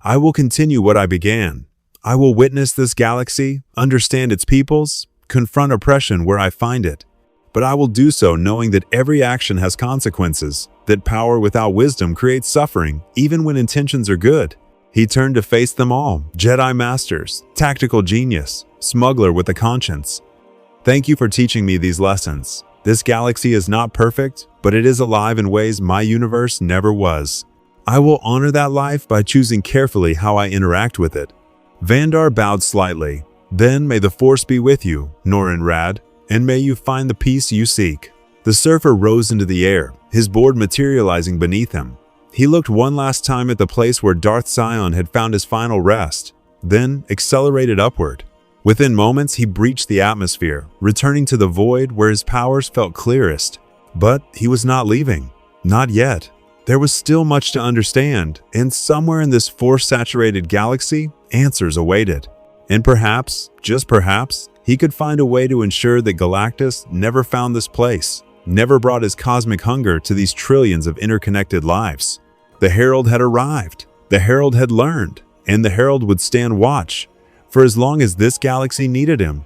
[SPEAKER 1] "I will continue what I began. I will witness this galaxy, understand its peoples, confront oppression where I find it. But I will do so knowing that every action has consequences, that power without wisdom creates suffering, even when intentions are good." He turned to face them all, Jedi Masters, tactical genius, smuggler with a conscience. "Thank you for teaching me these lessons. This galaxy is not perfect, but it is alive in ways my universe never was. I will honor that life by choosing carefully how I interact with it." Vandar bowed slightly. "Then may the Force be with you, Norin Rad, and may you find the peace you seek." The surfer rose into the air, his board materializing beneath him. He looked one last time at the place where Darth Sion had found his final rest, then accelerated upward. Within moments, he breached the atmosphere, returning to the void where his powers felt clearest. But he was not leaving. Not yet. There was still much to understand, and somewhere in this Force-saturated galaxy, answers awaited. And perhaps, just perhaps, he could find a way to ensure that Galactus never found this place, never brought his cosmic hunger to these trillions of interconnected lives. The herald had arrived, the herald had learned, and the herald would stand watch for as long as this galaxy needed him.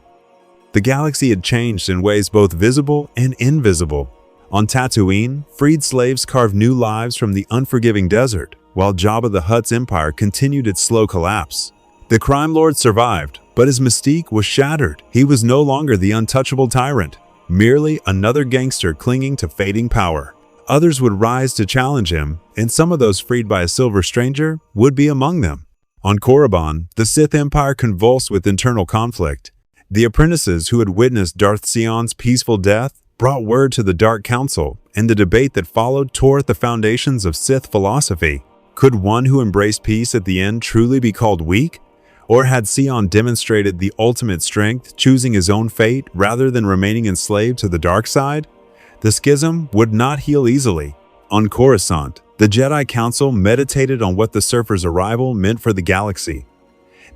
[SPEAKER 1] The galaxy had changed in ways both visible and invisible. On Tatooine, freed slaves carved new lives from the unforgiving desert, while Jabba the Hutt's empire continued its slow collapse. The crime lord survived, but his mystique was shattered. He was no longer the untouchable tyrant, merely another gangster clinging to fading power. Others would rise to challenge him, and some of those freed by a silver stranger would be among them. On Korriban, the Sith Empire convulsed with internal conflict. The apprentices who had witnessed Darth Sion's peaceful death brought word to the Dark Council, and the debate that followed tore at the foundations of Sith philosophy. Could one who embraced peace at the end truly be called weak? Or had Sion demonstrated the ultimate strength, choosing his own fate rather than remaining enslaved to the dark side? The schism would not heal easily. On Coruscant, the Jedi Council meditated on what the surfer's arrival meant for the galaxy.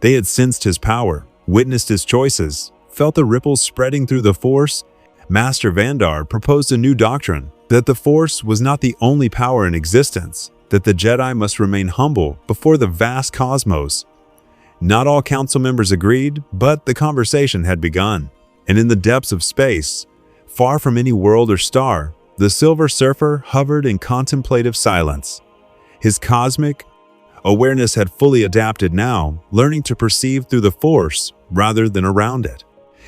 [SPEAKER 1] They had sensed his power, witnessed his choices, felt the ripples spreading through the Force. Master Vandar proposed a new doctrine, that the Force was not the only power in existence, that the Jedi must remain humble before the vast cosmos. Not all council members agreed, but the conversation had begun. And in the depths of space, far from any world or star, the Silver Surfer hovered in contemplative silence. His cosmic awareness had fully adapted now, learning to perceive through the Force rather than around it.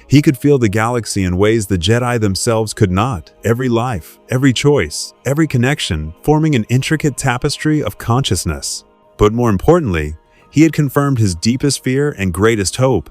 [SPEAKER 1] He could feel the galaxy in ways the Jedi themselves could not, every life, every choice, every connection, forming an intricate tapestry of consciousness. But more importantly, he had confirmed his deepest fear and greatest hope.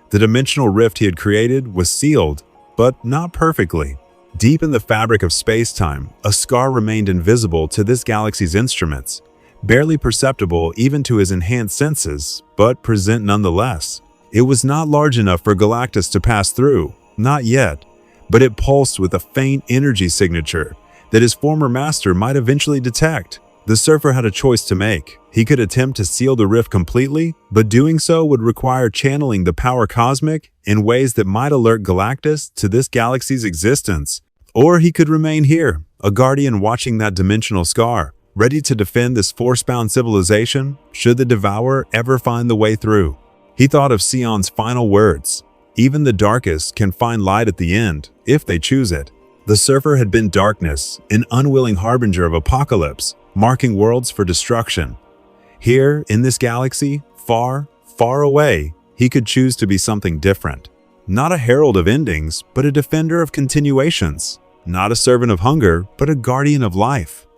[SPEAKER 1] The dimensional rift he had created was sealed, but not perfectly. Deep in the fabric of space-time, a scar remained invisible to this galaxy's instruments, barely perceptible even to his enhanced senses, but present nonetheless. It was not large enough for Galactus to pass through, not yet, but it pulsed with a faint energy signature that his former master might eventually detect. The surfer had a choice to make. He could attempt to seal the rift completely, but doing so would require channeling the power cosmic in ways that might alert Galactus to this galaxy's existence. Or he could remain here, a guardian watching that dimensional scar, ready to defend this force-bound civilization should the Devourer ever find the way through. He thought of Sion's final words, "Even the darkest can find light at the end, if they choose it." The surfer had been darkness, an unwilling harbinger of apocalypse, marking worlds for destruction. Here, in this galaxy, far, far away, he could choose to be something different. Not a herald of endings, but a defender of continuations. Not a servant of hunger, but a guardian of life.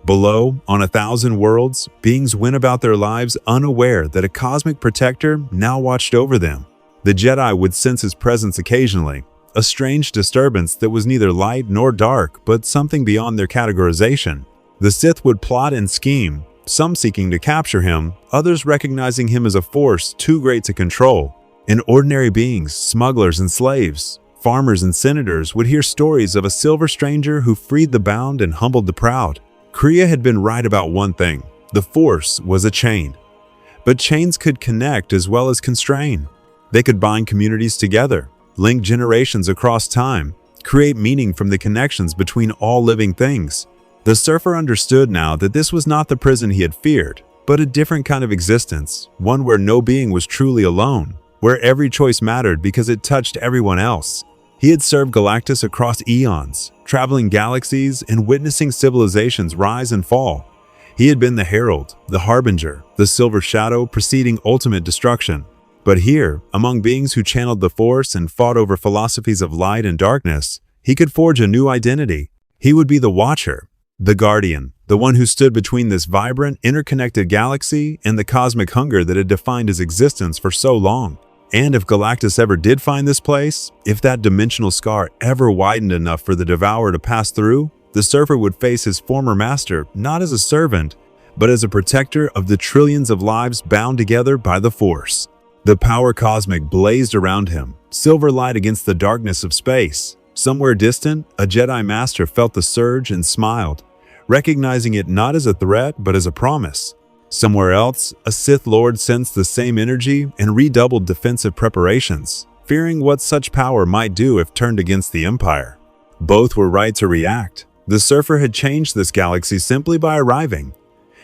[SPEAKER 1] Below, on 1,000 worlds, beings went about their lives unaware that a cosmic protector now watched over them. The Jedi would sense his presence occasionally, a strange disturbance that was neither light nor dark, but something beyond their categorization. The Sith would plot and scheme, some seeking to capture him, others recognizing him as a force too great to control. And ordinary beings, smugglers and slaves, farmers and senators would hear stories of a silver stranger who freed the bound and humbled the proud. Kreia had been right about one thing: the Force was a chain. But chains could connect as well as constrain. They could bind communities together, link generations across time, create meaning from the connections between all living things. The surfer understood now that this was not the prison he had feared, but a different kind of existence, one where no being was truly alone, where every choice mattered because it touched everyone else. He had served Galactus across eons, traveling galaxies and witnessing civilizations rise and fall. He had been the herald, the harbinger, the silver shadow preceding ultimate destruction. But here, among beings who channeled the Force and fought over philosophies of light and darkness, he could forge a new identity. He would be the Watcher, the Guardian, the one who stood between this vibrant, interconnected galaxy and the cosmic hunger that had defined his existence for so long. And if Galactus ever did find this place, if that dimensional scar ever widened enough for the Devourer to pass through, the surfer would face his former master not as a servant, but as a protector of the trillions of lives bound together by the Force. The power cosmic blazed around him, silver light against the darkness of space. Somewhere distant, a Jedi Master felt the surge and smiled, recognizing it not as a threat but as a promise. Somewhere else, a Sith Lord sensed the same energy and redoubled defensive preparations, fearing what such power might do if turned against the Empire. Both were right to react. The surfer had changed this galaxy simply by arriving.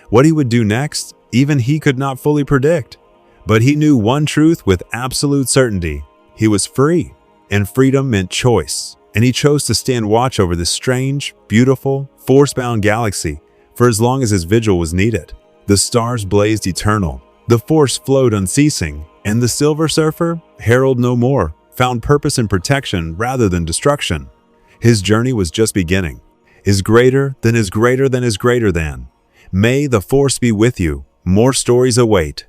[SPEAKER 1] What he would do next, even he could not fully predict. But he knew one truth with absolute certainty: he was free, and freedom meant choice. And he chose to stand watch over this strange, beautiful, force-bound galaxy for as long as his vigil was needed. The stars blazed eternal, the Force flowed unceasing, and the Silver Surfer, herald no more, found purpose in protection rather than destruction. His journey was just beginning. Is greater than is greater than is greater than. May the Force be with you. More stories await.